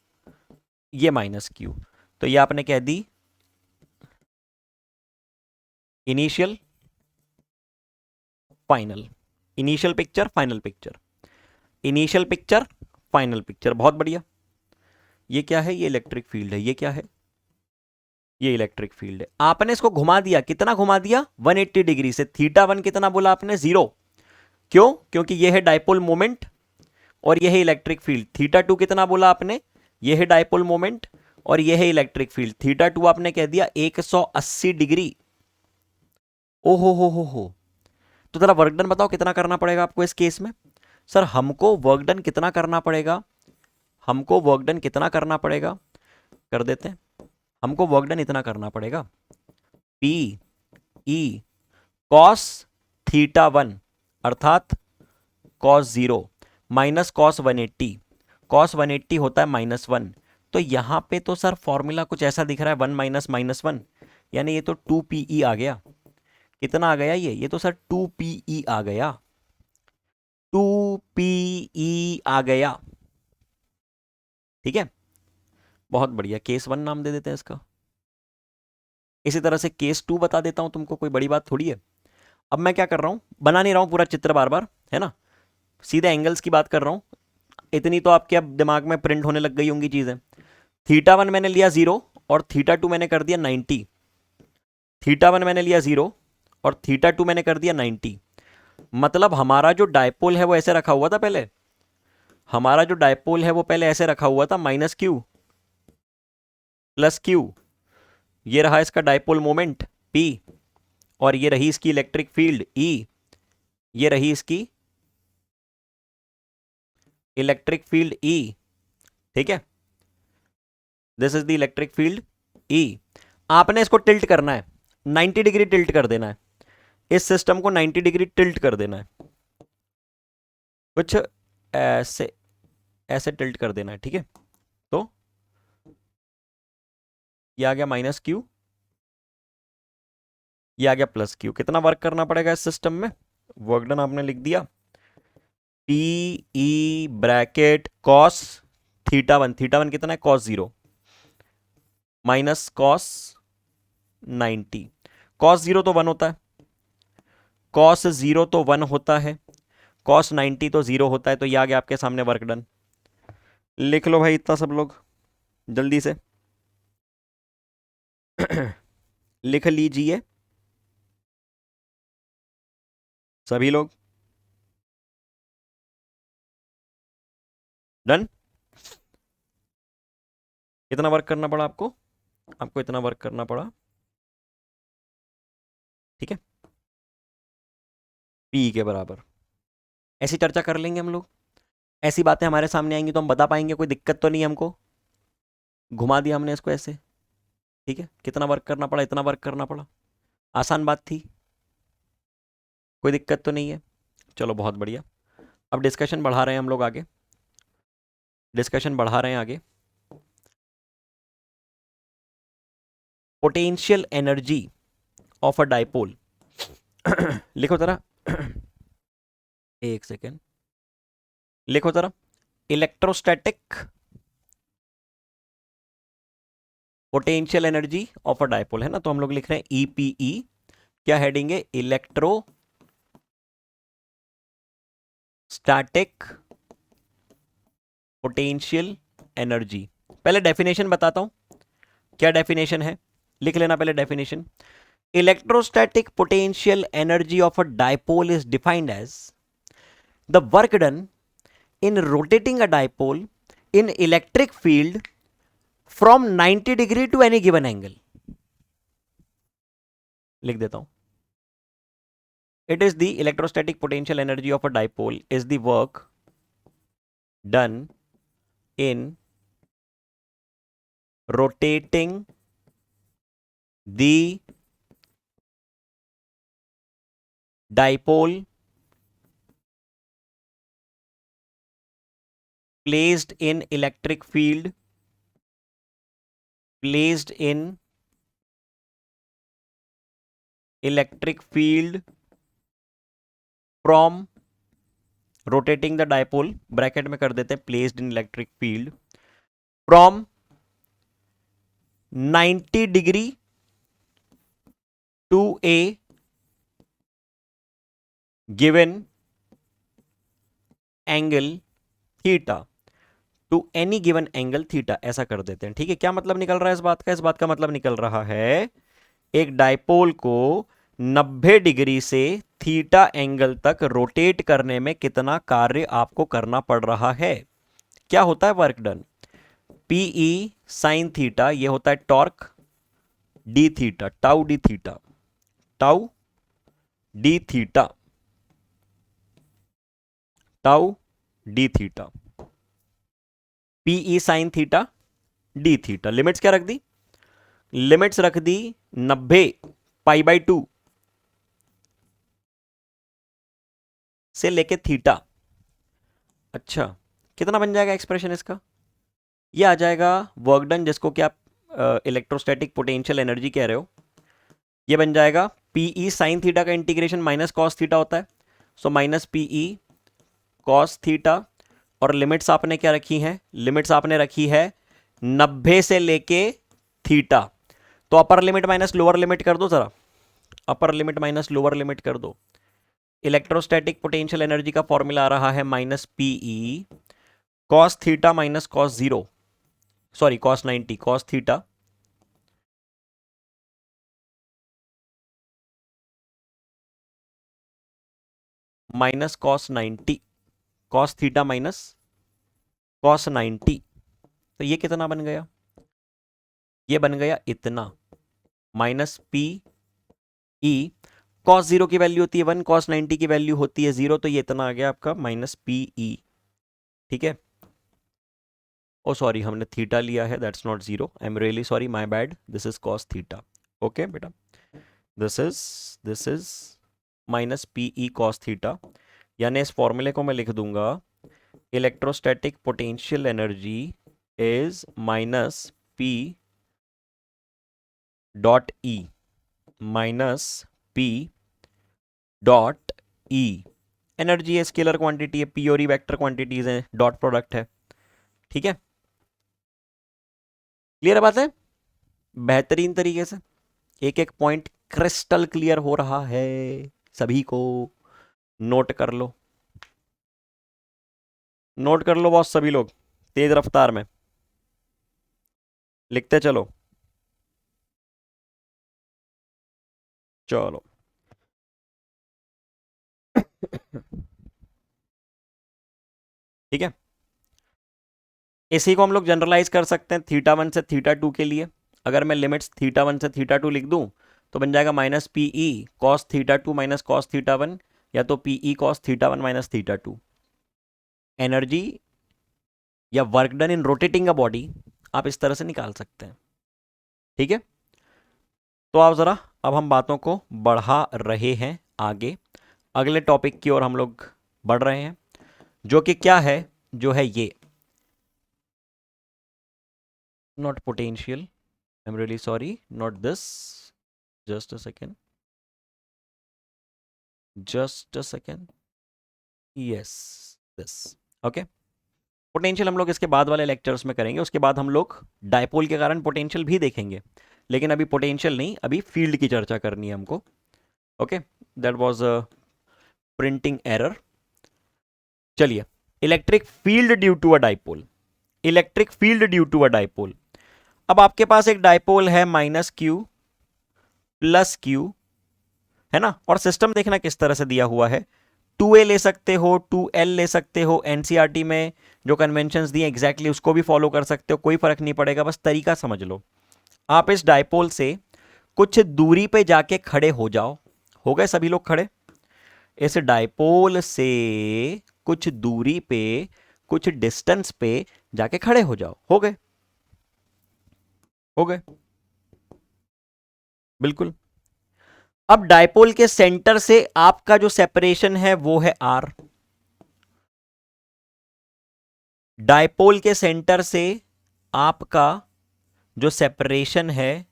ये माइनस क्यू। तो ये आपने कह दी initial final, initial picture final picture, initial picture final picture. बहुत बढ़िया। ये क्या है? ये इलेक्ट्रिक फील्ड है। ये क्या है? ये इलेक्ट्रिक फील्ड है। आपने इसको घुमा दिया, कितना घुमा दिया? 180 डिग्री से। थीटा वन कितना बोला आपने? 0। क्यों? क्योंकि ये है डाइपोल मोमेंट और ये है इलेक्ट्रिक फील्ड। थीटा टू कितना बोला आपने? ये है डाइपोल मोमेंट और ये है इलेक्ट्रिक फील्ड। थीटा टू आपने कह दिया 180 डिग्री। हो। तो जरा वर्क डन बताओ कितना करना पड़ेगा आपको इस केस में। सर हमको वर्क डन कितना करना पड़ेगा, हमको वर्क डन कितना करना पड़ेगा, कर देते हैं। हमको वर्क डन इतना करना पड़ेगा, P E cos theta one अर्थात कॉस 0 माइनस कॉस 180। कॉस 180 होता है -1। तो यहां पे तो सर फॉर्मूला कुछ ऐसा दिख रहा है, 1 माइनस -1, यानी ये तो 2PE आ गया। कितना आ गया? ये तो सर 2PE आ गया, 2PE आ गया। ठीक है, बहुत बढ़िया। केस 1 नाम दे देते हैं इसका। इसी तरह से केस 2 बता देता हूं तुमको, कोई बड़ी बात थोड़ी है। अब मैं क्या कर रहा हूं, बना नहीं रहा हूं पूरा चित्र बार बार, है ना, सीधे एंगल्स की बात कर रहा हूं। इतनी तो आपके अब दिमाग में प्रिंट होने लग गई होंगी चीजें। थीटा वन मैंने लिया 0 और थीटा टू मैंने कर दिया 90। थीटा वन मैंने लिया 0 और थीटा टू मैंने कर दिया 90। मतलब हमारा जो डायपोल है वो ऐसे रखा हुआ था पहले, हमारा जो डायपोल है वो पहले ऐसे रखा हुआ था, माइनस क्यू प्लस क्यू। ये रहा इसका डायपोल मोमेंट P और ये रही इसकी इलेक्ट्रिक फील्ड E। ये रही इसकी इलेक्ट्रिक फील्ड E। ठीक है, this is the electric field E। आपने इसको टिल्ट करना है, 90 डिग्री टिल्ट कर देना है, इस सिस्टम को 90 डिग्री टिल्ट कर देना है, कुछ ऐसे ऐसे टिल्ट कर देना है। ठीक है, तो ये आ गया माइनस क्यू, ये आ गया प्लस क्यू। कितना वर्क करना पड़ेगा इस सिस्टम में? वर्क डन आपने लिख दिया, P E bracket cos theta one, theta one कितना है? Cos 0 minus cos 90। कॉस 0 तो 1 होता है, कॉस 0 तो 1 होता है, कॉस 90 तो 0 होता है। तो ये आ गया आपके सामने वर्क डन। लिख लो भाई इतना सब लोग जल्दी से लिख लीजिए सभी लोग। डन। कितना वर्क करना पड़ा आपको? आपको इतना वर्क करना पड़ा। ठीक है, पी के बराबर। ऐसी चर्चा कर लेंगे हम लोग, ऐसी बातें हमारे सामने आएंगी तो हम बता पाएंगे, कोई दिक्कत तो नहीं है हमको। घुमा दिया हमने इसको ऐसे। ठीक है, कितना वर्क करना पड़ा? इतना वर्क करना पड़ा। आसान बात थी, कोई दिक्कत तो नहीं है। चलो बहुत बढ़िया। अब डिस्कशन बढ़ा रहे हैं हम लोग आगे, डिस्कशन बढ़ा रहे हैं आगे। Potential energy of a dipole लिखो जरा एक सेकेंड, लिखो जरा। Electrostatic potential energy of a dipole, है ना, तो हम लोग लिख रहे हैं ईपीई। क्या हेडिंग है? Electrostatic potential energy. पहले डेफिनेशन बताता हूं, क्या डेफिनेशन है, लिख लेना पहले definition. Electrostatic potential energy of a dipole is defined as the work done in rotating a dipole in electric field from 90 degree to any given angle। लिख देता हूं, it is the electrostatic potential energy of a dipole is the work done in rotating the dipole placed in electric field, placed in electric field from rotating the dipole, bracket में कर देते हैं placed in electric field from 90 degree to a given angle theta to any given angle theta, ऐसा कर देते हैं। ठीक है, क्या मतलब निकल रहा है इस बात का? इस बात का मतलब निकल रहा है एक डाइपोल को 90 डिग्री से थीटा एंगल तक रोटेट करने में कितना कार्य आपको करना पड़ रहा है। क्या होता है work done? P E sine theta, ये होता है torque d theta, tau d theta, tau d theta, tau d theta, P E sine theta D theta. Limits क्या रख दी? लिमिट्स रख दी 90 पाई बाई 2 से लेके थीटा। अच्छा, कितना बन जाएगा एक्सप्रेशन इसका? ये आ जाएगा वर्क डन, जिसको कि आप इलेक्ट्रोस्टैटिक पोटेंशियल एनर्जी कह रहे हो। ये बन जाएगा पीई साइन थीटा का इंटीग्रेशन माइनस कॉस थीटा होता है, so minus P E cos theta. और लिमिट्स आपने क्या रखी हैं? लिमिट्स आपने रखी है 90 से लेके थीटा। तो upper limit minus lower limit कर दो जरा, upper limit minus lower limit कर दो। इलेक्ट्रोस्टैटिक पोटेंशियल एनर्जी का फॉर्मूला आ रहा है minus P E cos theta minus cos 0, sorry cos 90, cos theta minus cos 90, cos theta minus cos 90। तो ये कितना बन गया? ये बन गया इतना, माइनस पी ई, कॉस 0 की वैल्यू होती है 1, कॉस 90 की वैल्यू होती है 0, तो ये इतना आ गया आपका माइनस पी ई। ठीक है, ओ सॉरी हमने थीटा लिया है, that's not 0, I am really sorry, my bad, this is cos theta. Okay बेटा, this is minus P E cos theta. यानी इस फॉर्मूले को मैं लिख दूंगा, electrostatic potential energy is minus P dot E minus P dot E. Energy है, scalar quantity है, पी और ई वेक्टर क्वांटिटीज हैं, डॉट प्रोडक्ट है। ठीक है, क्लियर बात है? बेहतरीन तरीके से एक एक पॉइंट क्रिस्टल क्लियर हो रहा है सभी को। नोट कर लो, नोट कर लो बॉस, सभी लोग तेज रफ्तार में लिखते चलो। चलो ठीक है, इसी को हम लोग जनरलाइज कर सकते हैं थीटा 1 से थीटा 2 के लिए। अगर मैं लिमिट्स थीटा 1 से थीटा 2 लिख दूं तो बन जाएगा minus P E cos theta 2 minus cos theta 1, या तो P E cos theta 1 minus theta 2। Energy या work done in rotating a body आप इस तरह से निकाल सकते हैं। ठीक है, तो आप जरा, अब हम बातों को बढ़ा रहे हैं आगे, अगले टॉपिक की ओर हम लोग बढ़ रहे हैं, जो कि क्या है? जो है ये, not potential, I am really sorry, not this, just a second, just a second, yes this. Okay, potential हम लोग इसके बाद वाले लेक्चर्स में करेंगे, उसके बाद हम लोग डायपोल के कारण पोटेंशियल भी देखेंगे, लेकिन अभी पोटेंशियल नहीं, अभी फील्ड की चर्चा करनी है हमको। Okay, that was a printing error. चलिए, electric field due to a dipole, electric field due to a dipole. अब आपके पास एक डाइपोल है माइनस क्यू प्लस क्यू, है ना, और सिस्टम देखना किस तरह से दिया हुआ है। 2a ले सकते हो, 2l ले सकते हो, एनसीईआरटी में जो कन्वेंशंस दिए एग्जैक्टली उसको भी फॉलो कर सकते हो, कोई फर्क नहीं पड़ेगा, बस तरीका समझ लो। आप इस डाइपोल से कुछ दूरी पे जाके खड़े हो जाओ। हो गए सभी लोग खड़े? इस डाइपोल से कुछ दूरी पे, कुछ डिस्टेंस पे जाके खड़े हो जाओ। हो गए? हो गए, बिल्कुल। अब डायपोल के सेंटर से आपका जो सेपरेशन है वो है आर। डायपोल के सेंटर से आपका जो सेपरेशन है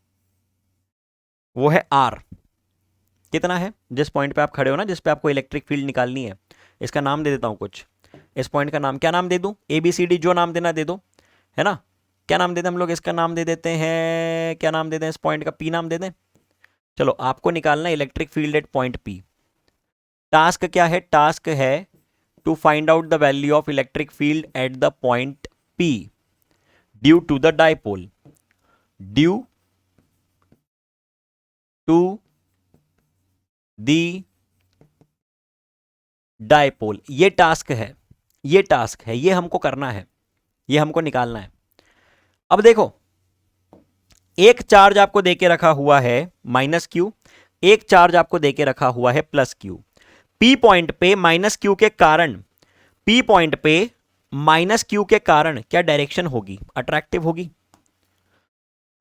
वो है आर। कितना है? जिस पॉइंट पे आप खड़े हो ना, जिस पे आपको इलेक्ट्रिक फील्ड निकालनी है, इसका नाम दे देता हूं कुछ। इस पॉइंट का नाम क्या नाम दे दूं? ए बी सी डी, जो नाम देना दे दो, है ना। क्या नाम देते हैं हम लोग? इसका नाम दे देते हैं, क्या नाम देते हैं इस पॉइंट का? पी नाम दे दें। चलो, आपको निकालना है electric field at point P. Task क्या है? Task is to find out the value of electric field at the point P due to the dipole. Due to the dipole. ये टास्क है, ये टास्क है, ये हमको करना है, ये हमको निकालना है। अब देखो, एक चार्ज आपको देके रखा हुआ है माइनस क्यू, एक चार्ज आपको देके रखा हुआ है प्लस क्यू। पी पॉइंट पे माइनस क्यू के कारण, पी पॉइंट पे माइनस क्यू के कारण क्या डायरेक्शन होगी? अट्रैक्टिव होगी,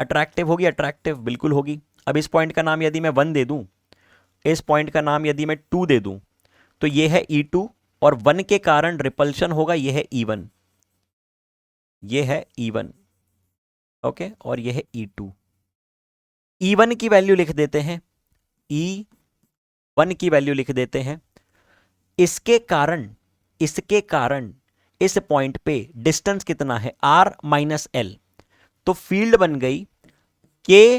अट्रैक्टिव होगी, अट्रैक्टिव बिल्कुल होगी। अब इस पॉइंट का नाम यदि मैं 1 दे दूं, इस पॉइंट का नाम यदि मैं 2 दे दूं, तो ये है E2 और 1 के कारण रिपल्शन होगा, ये है E1, ये है E1, ओके, और ये है E2। E1 की वैल्यू लिख देते हैं, E1 की वैल्यू लिख देते हैं। इसके कारण, इसके कारण इस पॉइंट पे डिस्टेंस कितना है? R minus L. तो फील्ड बन गई k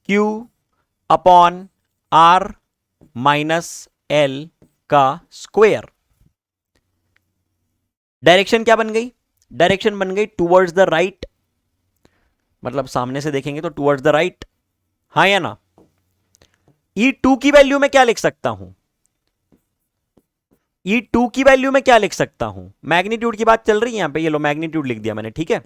q upon R minus L का स्क्वायर। डायरेक्शन क्या बन गई? डायरेक्शन बन गई टूवर्ड्स द राइट, मतलब सामने से देखेंगे तो टूवर्ड्स द राइट, हाँ या ना। E2 की वैल्यू में क्या लिख सकता हूं? E2 की वैल्यू में क्या लिख सकता हूं? मैग्नीट्यूड की बात चल रही है यहां पे, ये लो मैग्नीट्यूड लिख दिया मैंने, ठीक है।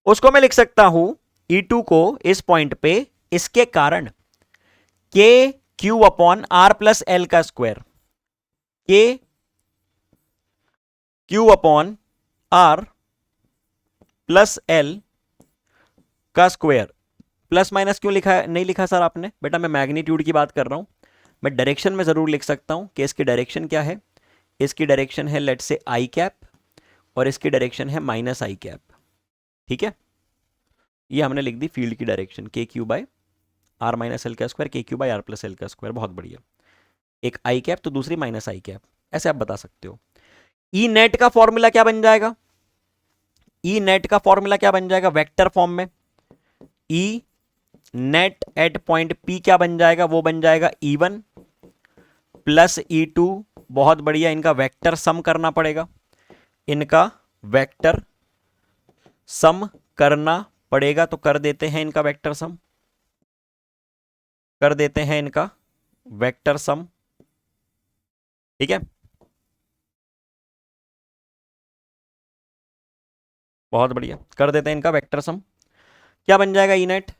उसको मैं लिख सकता हूं E2 को इस पॉइंट पे इसके कारण k q upon R plus L का square, k q upon R plus L का स्क्वायर। प्लस माइनस क्यों लिखा है? नहीं लिखा सर आपने? बेटा मैं मैग्नीट्यूड की बात कर रहा हूं, मैं डायरेक्शन में जरूर लिख सकता हूं कि इसकी डायरेक्शन क्या है। इसकी डायरेक्शन है लेट से आई कैप, और इसकी डायरेक्शन है माइनस आई कैप, ठीक है। ये हमने लिख दी फील्ड की direction, k q by R minus L का square, k q by R plus L का स्क्वायर, बहुत बढ़िया। एक आई कैप तो दूसरी माइनस आई कैप, ऐसे आप बता सकते हो। ई नेट का फॉर्मूला क्या बन जाएगा? ई नेट का फॉर्मूला क्या बन जाएगा वेक्टर फॉर्म में? E net at point P क्या बन जाएगा? वो बन जाएगा E1 प्लस E2, बहुत बढ़िया। इनका वेक्टर सम करना पड़ेगा, इनका वेक्टर सम करना पड़ेगा, तो कर देते हैं इनका वेक्टर सम, कर देते हैं इनका वेक्टर सम, ठीक है। बहुत बढ़िया, कर देते हैं इनका वेक्टर सम। क्या बन जाएगा ई नेट?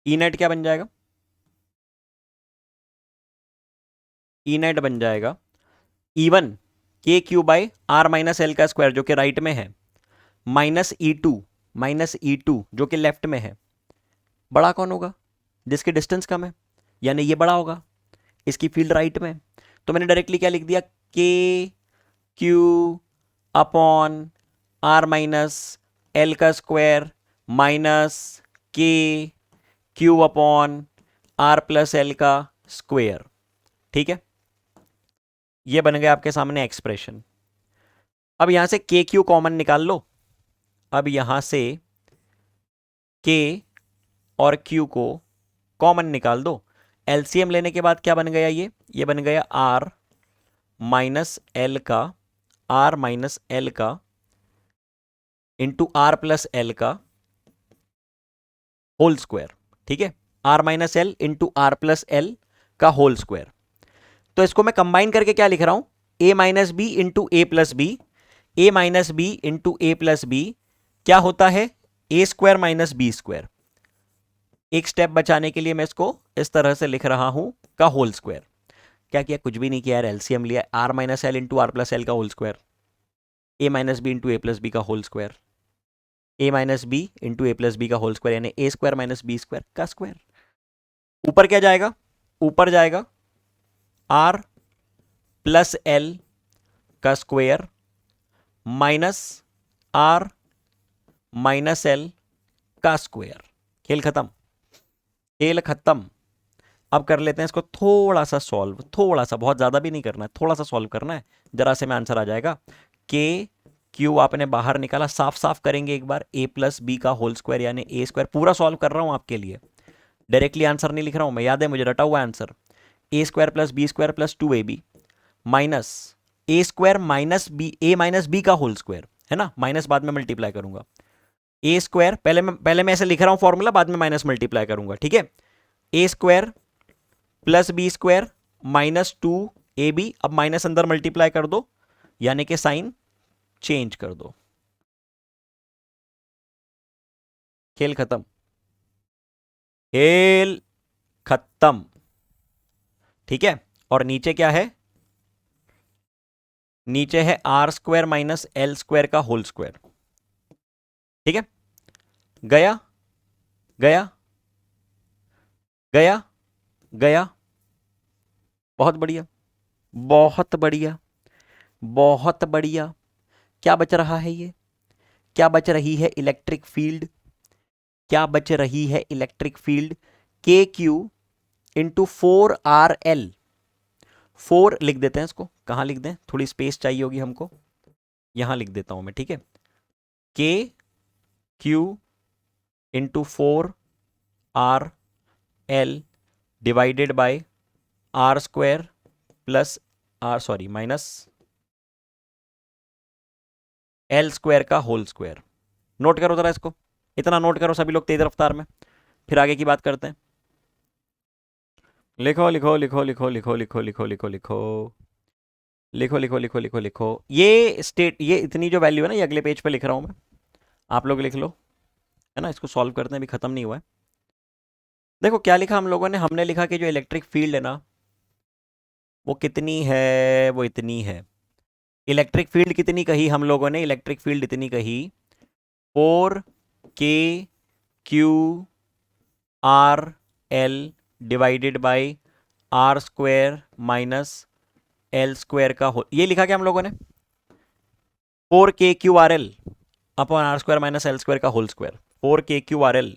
ई नेट क्या बन जाएगा? ई नेट बन जाएगा E1 k q by R minus L का स्क्वायर, जो कि राइट में है, माइनस E2, माइनस E2 जो कि लेफ्ट में है। बड़ा कौन होगा? जिसकी डिस्टेंस कम है, यानी ये बड़ा होगा, इसकी फील्ड राइट में। तो मैंने डायरेक्टली क्या लिख दिया? K q upon R minus L का square minus k q upon R plus L का स्क्वायर, ठीक है। ये बन गया आपके सामने एक्सप्रेशन। अब यहां से के क्यू कॉमन निकाल लो। अब यहां से के और क्यू को कॉमन निकाल दो। एलसीएम लेने के बाद क्या बन गया? ये बन गया आर माइनस एल का, आर माइनस एल का इंटू आर प्लस एल का होल स्क्वायर, ठीक है। R minus L into R plus L का होल स्क्वायर। तो इसको मैं कंबाइन करके क्या लिख रहा हूं? A minus B into A plus B, A minus B into A plus B क्या होता है? A square minus B square. एक स्टेप बचाने के लिए मैं इसको इस तरह से लिख रहा हूं, का होल स्क्वायर। क्या किया? कुछ भी नहीं किया यार, एलसीएम लिया, R minus L into R plus L का whole square, A minus B into A plus B का whole square, A minus B into A plus B का होल स्क्वायर, यानी A square minus B square का square. ऊपर क्या जाएगा, ऊपर जाएगा आर प्लस एल का square minus R minus L का स्क्वायर। खेल खत्म, खेल खत्म। अब कर लेते हैं इसको थोड़ा सा सॉल्व, थोड़ा सा, बहुत ज्यादा भी नहीं करना है, थोड़ा सा सॉल्व करना है, जरा से में आंसर आ जाएगा। के क्यू आपने बाहर निकाला, साफ साफ करेंगे एक बार, ए प्लस बी का होल स्क्वायर यानी ए स्क्वायर, पूरा सॉल्व कर रहा हूं आपके लिए, डायरेक्टली आंसर नहीं लिख रहा हूं मैं, याद है मुझे, रटा हुआ answer. A square plus B square plus 2ab minus A square minus B, A minus B का होल स्क्वायर है ना, माइनस बाद में मल्टीप्लाई करूंगा। ए स्क्वायर पहले मैं ऐसे लिख रहा हूं फॉर्मूला, बाद में माइनस मल्टीप्लाई करूंगा, ठीक है। A square plus B square minus 2ab, अब माइनस अंदर मल्टीप्लाई कर दो, यानी कि साइन चेंज कर दो। खेल खत्म, खेल खत्म, ठीक है। और नीचे क्या है, नीचे है R square minus L square का होल स्क्वायर, ठीक है। गया गया गया गया, बहुत बढ़िया, बहुत बढ़िया, बहुत बढ़िया। क्या बच रहा है ये, क्या बच रही है इलेक्ट्रिक फील्ड, क्या बच रही है इलेक्ट्रिक फील्ड, के क्यू इंटू 4RL। 4 लिख देते हैं इसको, कहां लिख दें, थोड़ी स्पेस चाहिए होगी हमको, यहां लिख देता हूं मैं, ठीक है। K q into 4RL divided by R square plus minus L square का होल स्क्वायर। नोट करो जरा इसको, इतना नोट करो सभी लोग तेज रफ्तार में, फिर आगे की बात करते हैं। लिखो लिखो लिखो लिखो लिखो लिखो लिखो लिखो लिखो लिखो लिखो लिखो लिखो लिखो, ये इतनी जो वैल्यू है ना, ये अगले पेज पे लिख रहा हूं मैं, आप लोग लिख लो, है ना। इसको सॉल्व करते हैं, अभी खत्म नहीं हुआ है। देखो क्या लिखा हम लोगों ने, हमने लिखा कि जो इलेक्ट्रिक फील्ड है ना, वो कितनी है, वो इतनी है। इलेक्ट्रिक फील्ड कितनी कही हम लोगों ने, इलेक्ट्रिक फील्ड इतनी कही, 4KQRL divided by R square minus L square का होल, ये लिखा क्या हम लोगों ने, 4KQRL upon R square minus L square का whole square, 4KQRL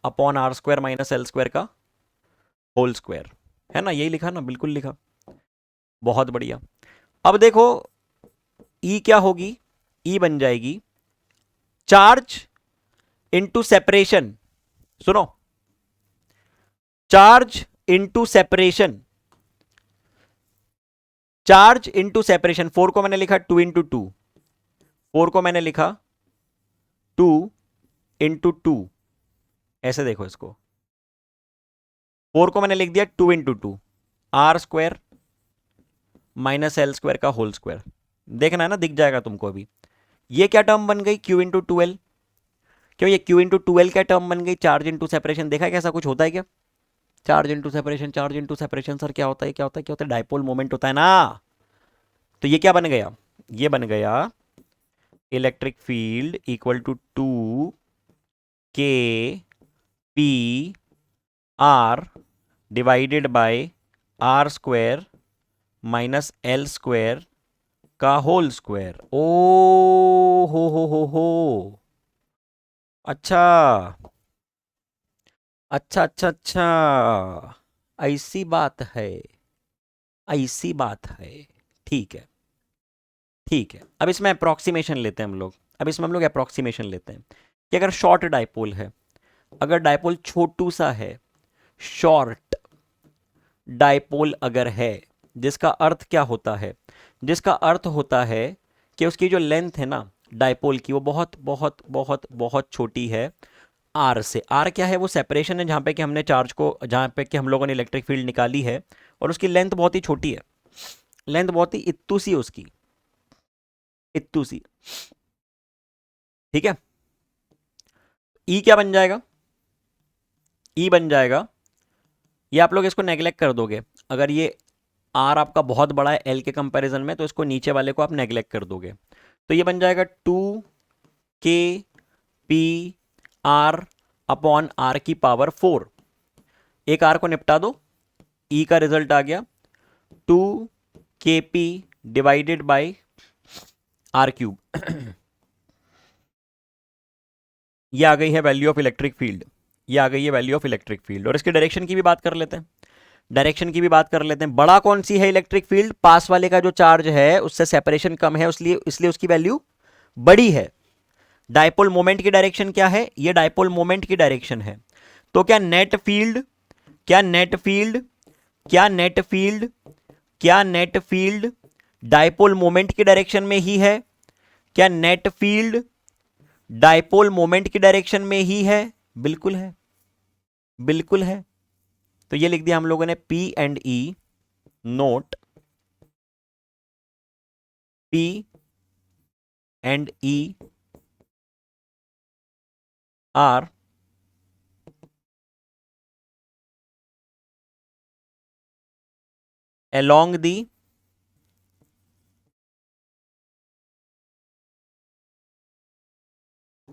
upon R square minus L square का होल स्क्वायर, है ना, यही लिखा ना, बिल्कुल लिखा, बहुत बढ़िया। अब देखो ई क्या होगी, ई बन जाएगी चार्ज इंटू सेपरेशन, सुनो, charge into separation, charge into separation, 4 को मैंने लिखा 2 इंटू 2, 4 को मैंने लिखा 2 इंटू 2, ऐसे देखो इसको, 4 को मैंने लिख दिया 2 into 2, R square minus L square का होल स्क्वायर, देखना है ना, दिख जाएगा तुमको अभी। ये क्या टर्म बन गई, क्यू इंटू 2L, क्यों ये क्यू इंटू 2L क्या टर्म बन गई, चार्ज इंटू सेपरेशन, देखा है कैसा कुछ होता है क्या, charge into separation, charge into separation, sir क्या होता है, क्या होता है, क्या होता है, डायपोल मोमेंट होता है ना। तो ये क्या बन गया, ये बन गया electric field equal to 2KPR divided by R square minus L square का होल स्क्वायर। ओ हो, अच्छा अच्छा अच्छा अच्छा, ऐसी बात है, ऐसी बात है, ठीक है, ठीक है। अब इसमें अप्रोक्सीमेशन लेते हैं हम लोग, अब इसमें हम लोग अप्रोक्सीमेशन लेते हैं कि अगर शॉर्ट डायपोल है, अगर डायपोल छोटू सा है, शॉर्ट डायपोल अगर है, जिसका अर्थ क्या होता है, जिसका अर्थ होता है कि उसकी जो लेंथ है ना डायपोल की, वो बहुत बहुत बहुत बहुत छोटी है आर से। आर क्या है, वो सेपरेशन है जहां पे कि हमने चार्ज को, जहां पे कि हम लोगों ने इलेक्ट्रिक फील्ड निकाली है, और उसकी लेंथ बहुत ही छोटी है, लेंथ बहुत ही इत्तू सी उसकी, इत्तू सी, ठीक है। ई क्या बन जाएगा, ई बन जाएगा, ये आप लोग इसको नेग्लेक्ट कर दोगे, अगर ये आर आपका बहुत बड़ा है एल के कंपैरिजन में, तो इसको नीचे वाले को आप नेग्लेक्ट कर दोगे, तो ये बन जाएगा 2 के पी आर अपॉन आर की पावर 4। एक आर को निपटा दो, ई का रिजल्ट आ गया 2 kp divided by R cube. ये आ गई है वैल्यू ऑफ इलेक्ट्रिक फील्ड, ये आ गई है वैल्यू ऑफ इलेक्ट्रिक फील्ड। और इसके डायरेक्शन की भी बात कर लेते हैं, डायरेक्शन की भी बात कर लेते हैं। बड़ा कौन सी है इलेक्ट्रिक फील्ड? पास वाले का जो चार्ज है उससे सेपरेशन कम है, इसलिए उसकी वैल्यू बड़ी है। डायपोल मोमेंट की डायरेक्शन क्या है? ये डायपोल मोमेंट की डायरेक्शन है। तो क्या नेट फील्ड, क्या नेट फील्ड, क्या नेट फील्ड, क्या नेट फील्ड डायपोल मोमेंट की डायरेक्शन में ही है? क्या नेट फील्ड डायपोल मोमेंट की डायरेक्शन में ही है? बिल्कुल है, बिल्कुल है। तो ये लिख दिया हम लोगों ने P and E note P and E are along the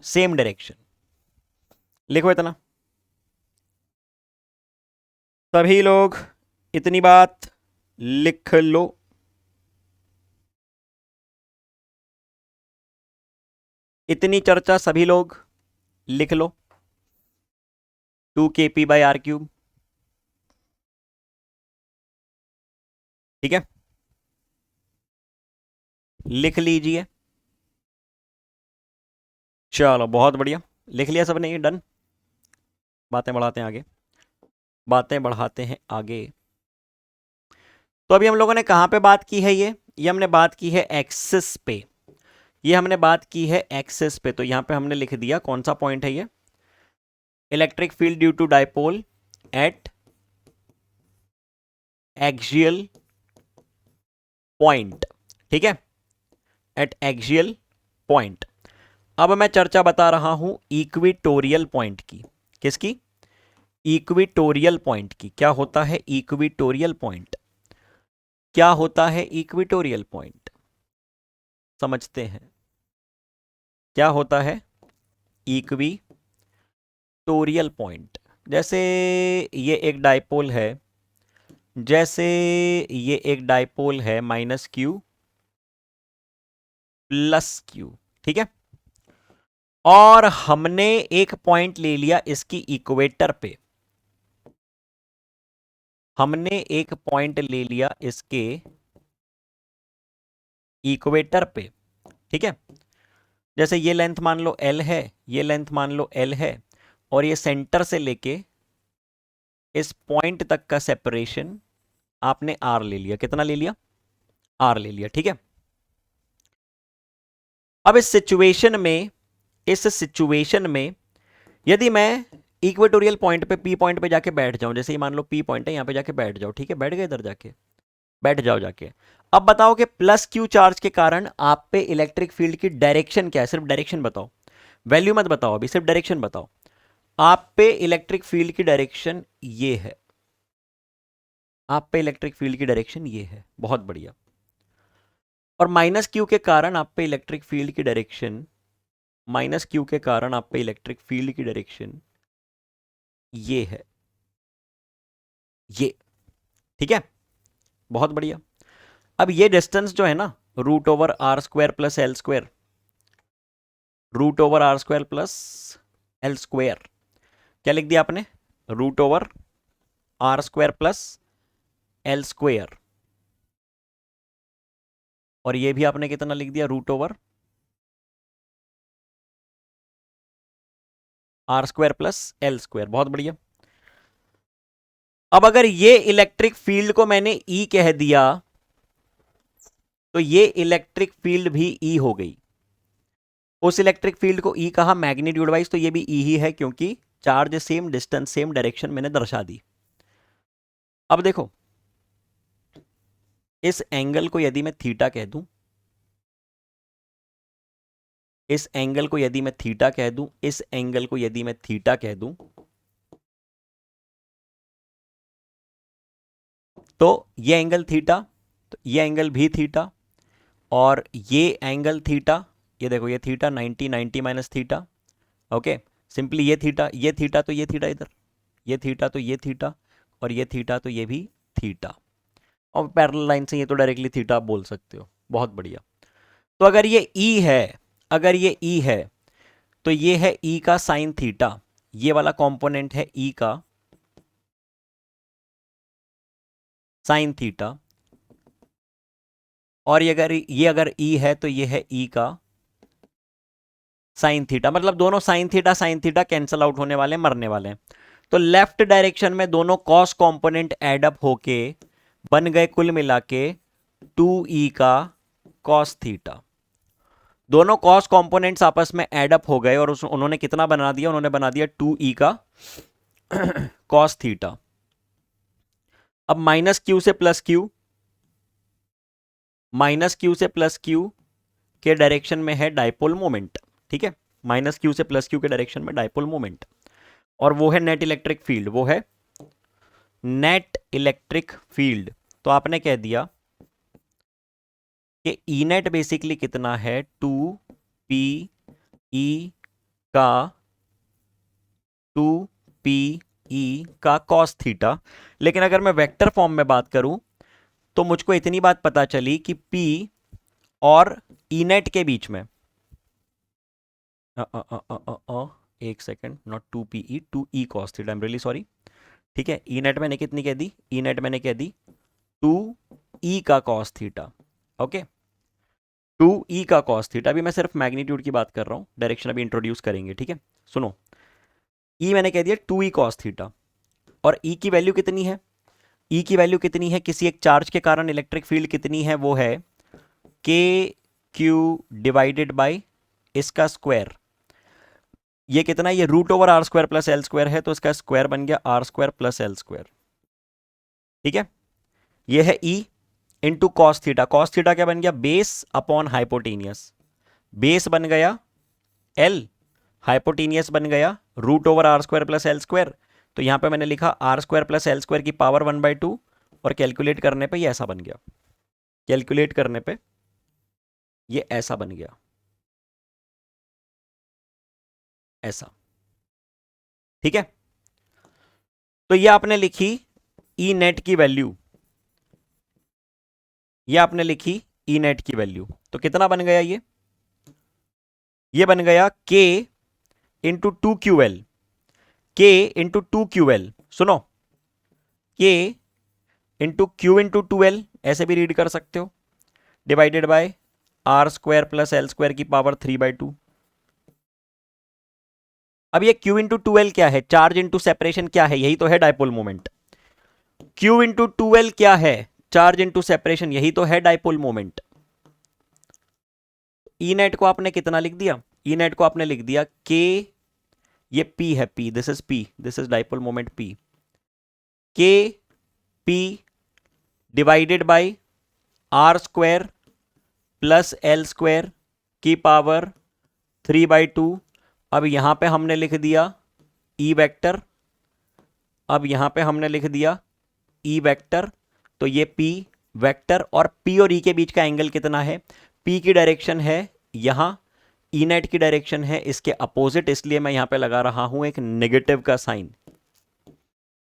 same direction. लिखो इतना, सभी लोग इतनी बात लिख लो। इतनी चर्चा सभी लोग लिख लो, 2 kp/r³। ठीक है, लिख लीजिए। चलो बहुत बढ़िया, लिख लिया सबने, ये डन। बातें बढ़ाते हैं आगे, बातें बढ़ाते हैं आगे। तो अभी हम लोगों ने कहां पे बात की है? ये हमने बात की है एक्सिस पे, ये हमने बात की है एक्सिस पे। तो यहां पे हमने लिख दिया कौन सा पॉइंट है ये? Electric field due to dipole at axial point. ठीक है, एट एक्सियल पॉइंट। अब मैं चर्चा बता रहा हूं इक्विटोरियल पॉइंट की। किसकी? इक्विटोरियल पॉइंट की। क्या होता है इक्विटोरियल पॉइंट? क्या होता है इक्विटोरियल पॉइंट? समझते हैं क्या होता है इक्विटोरियल पॉइंट। जैसे ये एक डायपोल है, जैसे ये एक डायपोल है -q +q। ठीक है, और हमने एक पॉइंट ले लिया इसकी इक्वेटर पे, हमने एक पॉइंट ले लिया इसके इक्वेटर पे। ठीक है, जैसे ये लेंथ मान लो L है, ये लेंथ मान लो L है, और ये सेंटर से लेके इस पॉइंट तक का सेपरेशन आपने R ले लिया। कितना ले लिया? R ले लिया। ठीक है, अब इस सिचुएशन में, इस सिचुएशन में यदि मैं इक्वेटोरियल पॉइंट पे P पॉइंट पे जाके बैठ जाऊं, जैसे ये मान लो P पॉइंट है, यहां पे जाके बैठ जाओ। ठीक है, बैठ गए इधर जाके, बैठ जाओ जाके। अब बताओ कि +q चार्ज के कारण आप पे इलेक्ट्रिक फील्ड की डायरेक्शन क्या है? सिर्फ डायरेक्शन बताओ, वैल्यू मत बताओ अभी, सिर्फ डायरेक्शन बताओ। आप पे इलेक्ट्रिक फील्ड की डायरेक्शन ये है, आप पे इलेक्ट्रिक फील्ड की डायरेक्शन ये है। बहुत बढ़िया। और -q के कारण आप पे इलेक्ट्रिक फील्ड की डायरेक्शन, -q के कारण आप पे इलेक्ट्रिक फील्ड की डायरेक्शन ये है, ये। ठीक है, बहुत बढ़िया। अब ये डिस्टेंस जो है ना, √r² + l², √r² + l², क्या लिख दिया आपने? √r² + l²। और ये भी आपने कितना लिख दिया? √r² + l²। बहुत बढ़िया। अब अगर ये इलेक्ट्रिक फील्ड को मैंने E कह दिया, तो ये इलेक्ट्रिक फील्ड भी E हो गई। उस इलेक्ट्रिक फील्ड को E कहा मैग्नीट्यूड वाइज, तो ये भी E ही है, क्योंकि charge same distance same direction मैंने दर्शा दी। अब देखो, इस एंगल को यदि मैं थीटा कह दूं, इस एंगल को यदि मैं थीटा कह दूं, इस एंगल को यदि मैं थीटा कह दूं, तो ये एंगल थीटा, तो ये एंगल भी थीटा, और ये एंगल थीटा, ये देखो ये theta 90 90 minus theta, okay. Simply ये थीटा तो ये थीटा इधर, ये थीटा तो ये थीटा, और ये थीटा तो ये भी थीटा, और पैरेलल लाइन से ये तो डायरेक्टली थीटा आप बोल सकते हो। बहुत बढ़िया। तो अगर ये ई है, अगर ये ई है तो ये है ई का साइन थीटा, ये वाला कंपोनेंट है ई का साइन थीटा, और ये अगर ई है तो ये है ई का साइन थीटा। मतलब दोनों साइन थीटा कैंसल आउट होने वाले हैं, मरने वाले हैं। तो लेफ्ट डायरेक्शन में दोनों कॉस कंपोनेंट एड अप होके बन गए कुल मिला के 2e का कॉस थीटा। दोनों कॉस कंपोनेंट्स आपस में एड अप हो गए और उन्होंने कितना बना दिया, उन्होंने बना दिया 2e का कॉस थीटा। अब माइनस क्यू से प्लस क्यू, माइनस क्यू से प्लस क्यू के डायरेक्शन में है डाइपोल मोमेंट, ठीक है। माइनस क्यू से प्लस क्यू के डायरेक्शन में डाइपोल मोमेंट, और वो है नेट इलेक्ट्रिक फील्ड, वो है नेट इलेक्ट्रिक फील्ड। तो आपने कह दिया कि ई नेट बेसिकली कितना है, 2 पी ई का कॉस थीटा। लेकिन अगर मैं वेक्टर फॉर्म में बात करूं तो मुझको इतनी बात पता चली कि P और ई नेट के बीच में एक second, not 2 E cos theta, I am really sorry, ठीक है। ई नेट मैंने कितनी कह दी, ई नेट मैंने कह दी 2e का कॉस थीटा, ओके। 2e का कॉस थीटा, अभी मैं सिर्फ मैग्नीट्यूड की बात कर रहा हूं, डायरेक्शन अभी इंट्रोड्यूस करेंगे, ठीक है। सुनो, e मैंने कह दिया 2e कॉस थीटा, और e की वैल्यू कितनी है, e की वैल्यू कितनी है, किसी एक चार्ज के कारण इलेक्ट्रिक फील्ड कितनी है, वो है के क्यू डिवाइडेड बाई इसका स्क्वायर। ये कितना, ये root over R square plus L square है, तो इसका स्क्वायर बन गया R square plus L square, ठीक है। ये है E into cos theta. Cos theta क्या बन गया, बेस अपॉन हाइपोटेनियस, बेस बन गया एल, हाइपोटेनियस बन गया root over R square plus L square. तो यहां पे मैंने लिखा R square plus L square की पावर 1/2, और कैलकुलेट करने पे ये ऐसा बन गया, कैलकुलेट करने पे ये ऐसा बन गया, ऐसा, ठीक है। तो ये आपने लिखी ई नेट की वैल्यू, ये आपने लिखी ई नेट की वैल्यू। तो कितना बन गया ये बन गया के इंटू 2QL, के इंटू 2QL, सुनो, के इंटू क्यू इंटू 2L, ऐसे भी रीड कर सकते हो, divided by R square plus L square की पावर 3/2। अब ये Q इंटू 2L क्या है, चार्ज इंटू सेपरेशन क्या है, यही तो है dipole moment. Q into 2L क्या है, चार्ज इंटू सेपरेशन, यही तो है डाइपोल मोमेंट। ई नेट को आपने कितना लिख दिया, ई नेट को आपने लिख दिया के, ये P है, P, this is P, this is dipole moment P, के P divided by R square plus L square की पावर 3/2। अब यहां पे हमने लिख दिया ई वेक्टर, अब यहां पे हमने लिख दिया ई वेक्टर। तो ये P वेक्टर, और P और E के बीच का एंगल कितना है, P की डायरेक्शन है यहां, ई नेट की डायरेक्शन है इसके अपोजिट, इसलिए मैं यहां पे लगा रहा हूं एक नेगेटिव का साइन,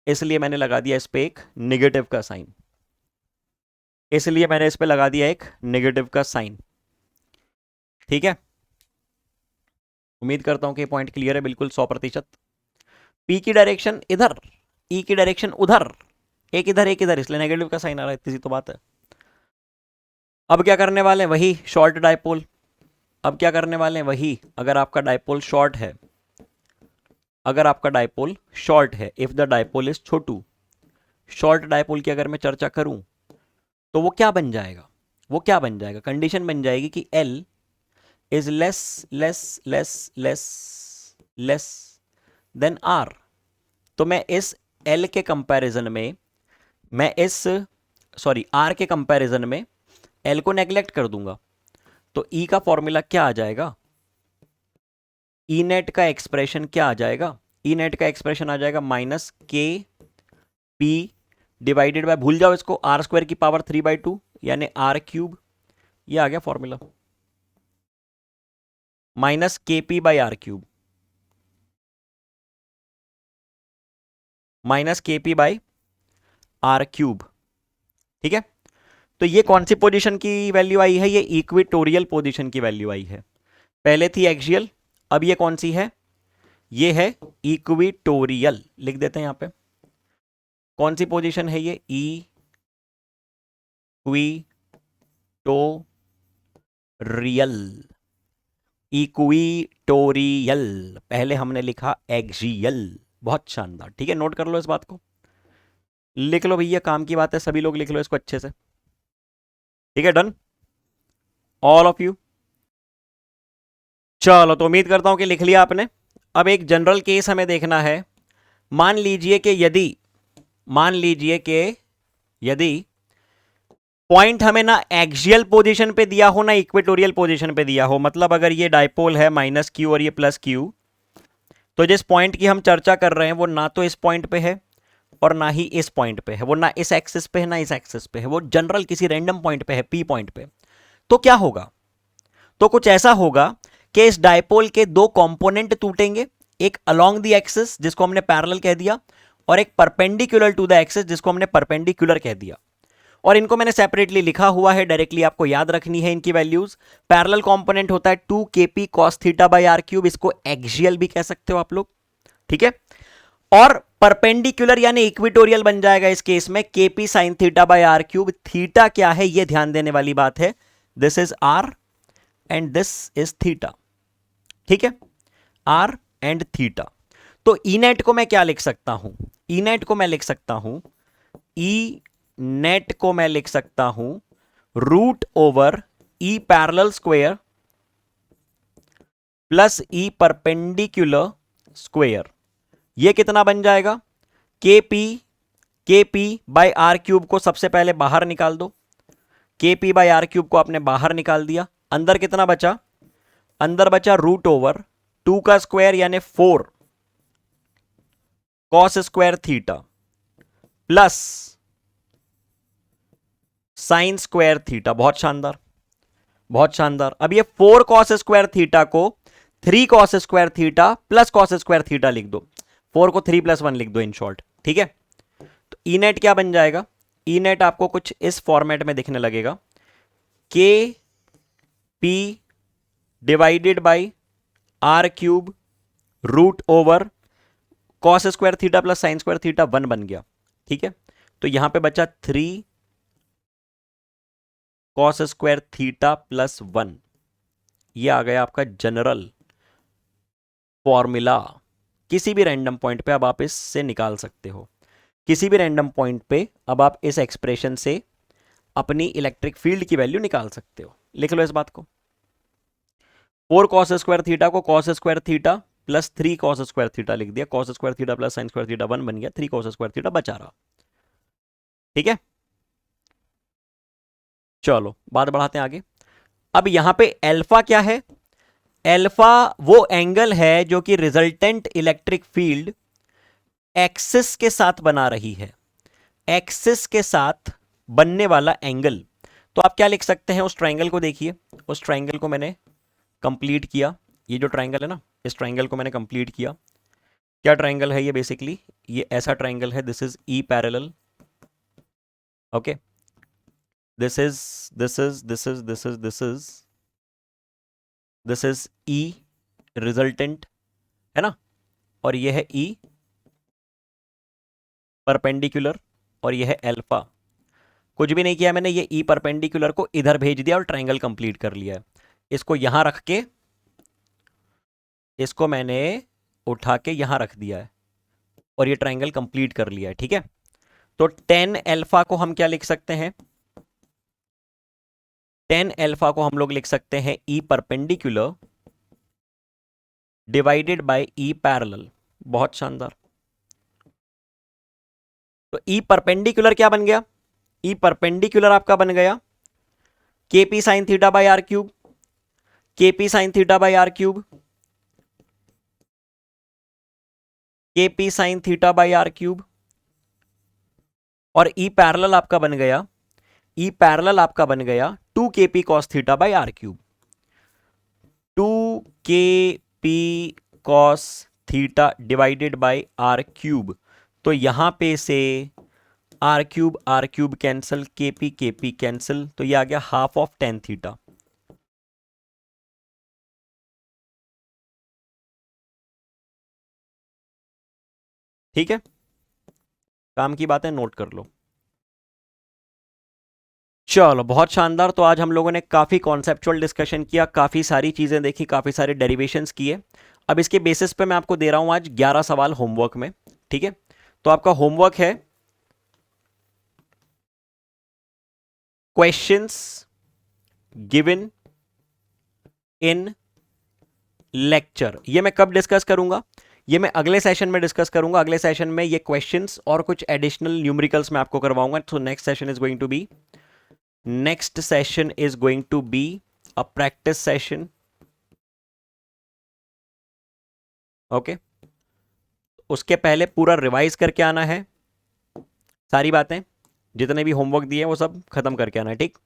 इसलिए मैंने लगा दिया इस पे एक नेगेटिव का साइन, इसलिए मैंने इस पे लगा दिया एक नेगेटिव का साइन, ठीक है। उम्मीद करता हूं कि पॉइंट क्लियर है बिल्कुल 100%। P की डायरेक्शन इधर, E की डायरेक्शन उधर, एक इधर एक इधर, इसलिए नेगेटिव का साइन आ रहा है, इतनी सी तो बात है। अब क्या करने वाले हैं, वही शॉर्ट डाइपोल। अब क्या करने वाले हैं, वही, अगर आपका डाइपोल शॉर्ट है, अगर आपका डाइपोल शॉर्ट है, if the dipole is Chhotu, short dipole की अगर मैं चर्चा करूं तो वो क्या बन जाएगा, वो क्या बन जाएगा, कंडीशन बन जाएगी कि L is less less less less less than R। तो मैं इस L के कंपैरिजन में, मैं इस सॉरी R के कंपैरिजन में L को नेग्लेक्ट कर दूंगा। तो E का फॉर्मूला क्या आ जाएगा, ई नेट का एक्सप्रेशन क्या आ जाएगा, ई नेट का एक्सप्रेशन आ जाएगा minus K P divided by, भूल जाओ इसको, आर स्क्वायर की पावर 3/2 यानी R3, ये आ गया formula. Minus K P by R cube, minus K P by R cube. ठीक है, तो ये कौन सी पोजीशन की वैल्यू आई है? ये इक्वेटोरियल पोजीशन की वैल्यू आई है। पहले थी एक्सियल, अब ये कौन सी है? ये है इक्वेटोरियल। लिख देते हैं यहां पे, कौन सी पोजीशन है ये? Equatorial, equatorial. पहले हमने लिखा एक्सियल। बहुत शानदार, ठीक है, नोट कर लो इस बात को, लिख लो भैया, काम की बात है, सभी लोग लिख लो इसको अच्छे से। ठीक है, डन ऑल ऑफ यू। चलो, तो उम्मीद करता हूं कि लिख लिया आपने। अब एक जनरल केस हमें देखना है। मान लीजिए कि यदि पॉइंट हमें ना एक्सियल पोजीशन पे दिया हो ना इक्वेटोरियल पोजीशन पे दिया हो, मतलब अगर ये डाइपोल है माइनस क्यू और ये प्लस क्यू, तो जिस पॉइंट की हम चर्चा कर रहे हैं वो ना तो इस पॉइंट पे है और ना ही इस पॉइंट पे है, वो ना इस एक्सिस पे है ना इस एक्सिस पे है, वो जनरल किसी रैंडम पॉइंट पे है, पी पॉइंट पे। तो क्या होगा? तो कुछ ऐसा होगा कि इस डायपोल के दो कंपोनेंट टूटेंगे, एक अलोंग द एक्सिस जिसको हमने पैरेलल कह दिया, और एक परपेंडिकुलर टू द एक्सिस जिसको हमने परपेंडिकुलर कह दिया। और इनको मैंने सेपरेटली लिखा हुआ है, डायरेक्टली आपको याद रखनी है इनकी वैल्यूज। पैरेलल कंपोनेंट होता है 2 kp cos theta by R cube, इसको एक्सियल भी कह सकते हो आप लोग। ठीक है, और परपेंडिकुलर यानी इक्विटोरियल बन जाएगा इस केस में kp sin theta by R cube. Theta क्या है ये ध्यान देने वाली बात है, this is R and this is theta. ठीक है, आर एंड थीटा। तो ई नेट को मैं क्या लिख सकता हूं? ई नेट को मैं लिख सकता हूं, ई नेट को मैं लिख सकता हूं root over E parallel square plus E perpendicular square. ये कितना बन जाएगा? के पी बाई आर क्यूब को सबसे पहले बाहर निकाल दो, के पी बाई आर क्यूब को आपने बाहर निकाल दिया, अंदर कितना बचा? अंदर बचा रूट ओवर 2 का स्क्वायर यानी 4 cos square theta plus sine square theta. बहुत शानदार, बहुत शानदार। अब ये 4 कॉस स्क्वायर थीटा को 3 cos square theta plus cos square theta लिख दो, 4 को 3 + 1 लिख दो इन शॉर्ट। ठीक है, तो ई नेट क्या बन जाएगा? ई नेट आपको कुछ इस फॉर्मेट में दिखने लगेगा, K P divided by R cube root over cos square theta plus sine square theta 1 बन गया। ठीक है, तो यहां पे बचा 3 कॉस स्क्वायर थीटा प्लस 1। ये आ गया आपका जनरल फॉर्मूला। किसी भी रैंडम पॉइंट पे अब आप इससे निकाल सकते हो, किसी भी रैंडम पॉइंट पे अब आप इस एक्सप्रेशन से अपनी इलेक्ट्रिक फील्ड की वैल्यू निकाल सकते हो। लिख लो इस बात को, 4 कॉस स्क्वायर थीटा को cos square theta plus 3 cos square theta लिख दिया, cos square theta plus sine square theta 1 बन गया, 3 कॉस स्क्वायर थीटा बचा रहा। ठीक है, चलो बात बढ़ाते हैं आगे। अब यहां पे एल्फा क्या है? एल्फा वो एंगल है जो कि रिजल्टेंट इलेक्ट्रिक फील्ड एक्सिस के साथ बना रही है, एक्सिस के साथ बनने वाला एंगल। तो आप क्या लिख सकते हैं? उस ट्रायंगल को देखिए, उस ट्रायंगल को मैंने कंप्लीट किया, ये जो ट्रायंगल है ना, इस ट्रायंगल को मैंने कंप्लीट किया। क्या ट्रायंगल है ये? बेसिकली ये ऐसा ट्रायंगल है, this is E parallel, okay, this is this is this is this is this is this is E resultant, है ना, और ये है ई परपेंडिकुलर और ये है एल्फा। कुछ भी नहीं किया मैंने, ये ई परपेंडिकुलर को इधर भेज दिया और ट्रायंगल कंप्लीट कर लिया है। इसको यहां रख के, इसको मैंने उठा के यहां रख दिया है और ये ट्रायंगल कंप्लीट कर लिया है। ठीक है, तो 10 एल्फा को हम क्या लिख सकते हैं? 10 एल्फा को हम लोग लिख सकते हैं E perpendicular divided by E parallel. बहुत शानदार। तो ई परपेंडिकुलर क्या बन गया? ई परपेंडिकुलर आपका बन गया KP sine theta by R cube, KP sine theta by R cube, KP sine theta by R cube, और ई पैरेलल आपका बन गया, ई पैरेलल आपका बन गया 2 kp cos theta by R cube. 2kp cos theta divided by R cube. तो यहां पे से R cube cancel, KP cancel, तो ये आ गया हाफ ऑफ टेन थीटा। ठीक है, काम की बात है, नोट कर लो। चलो बहुत शानदार। तो आज हम लोगों ने काफ़ी कॉन्सेप्चुअल डिस्कशन किया, काफ़ी सारी चीज़ें देखी, काफ़ी सारे डेरिवेशंस किए। अब इसके बेसिस पे मैं आपको दे रहा हूं आज 11 सवाल होमवर्क में। ठीक है, तो आपका होमवर्क है क्वेश्चंस गिवन इन लेक्चर। ये मैं कब डिस्कस करूंगा? ये मैं अगले सेशन में डिस्कस करूंगा। अगले सेशन में ये क्वेश्चंस और कुछ एडिशनल न्यूमेरिकल्स मैं आपको करवाऊंगा। तो next session is going to be a practice session. Okay, उसके पहले पूरा रिवाइज करके आना है, सारी बातें जितने भी होमवर्क दिए वो सब खत्म करके आना है। ठीक,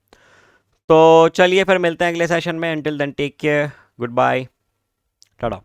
तो चलिए फिर मिलते हैं अगले सेशन में। Until then take care, good bye, Tata.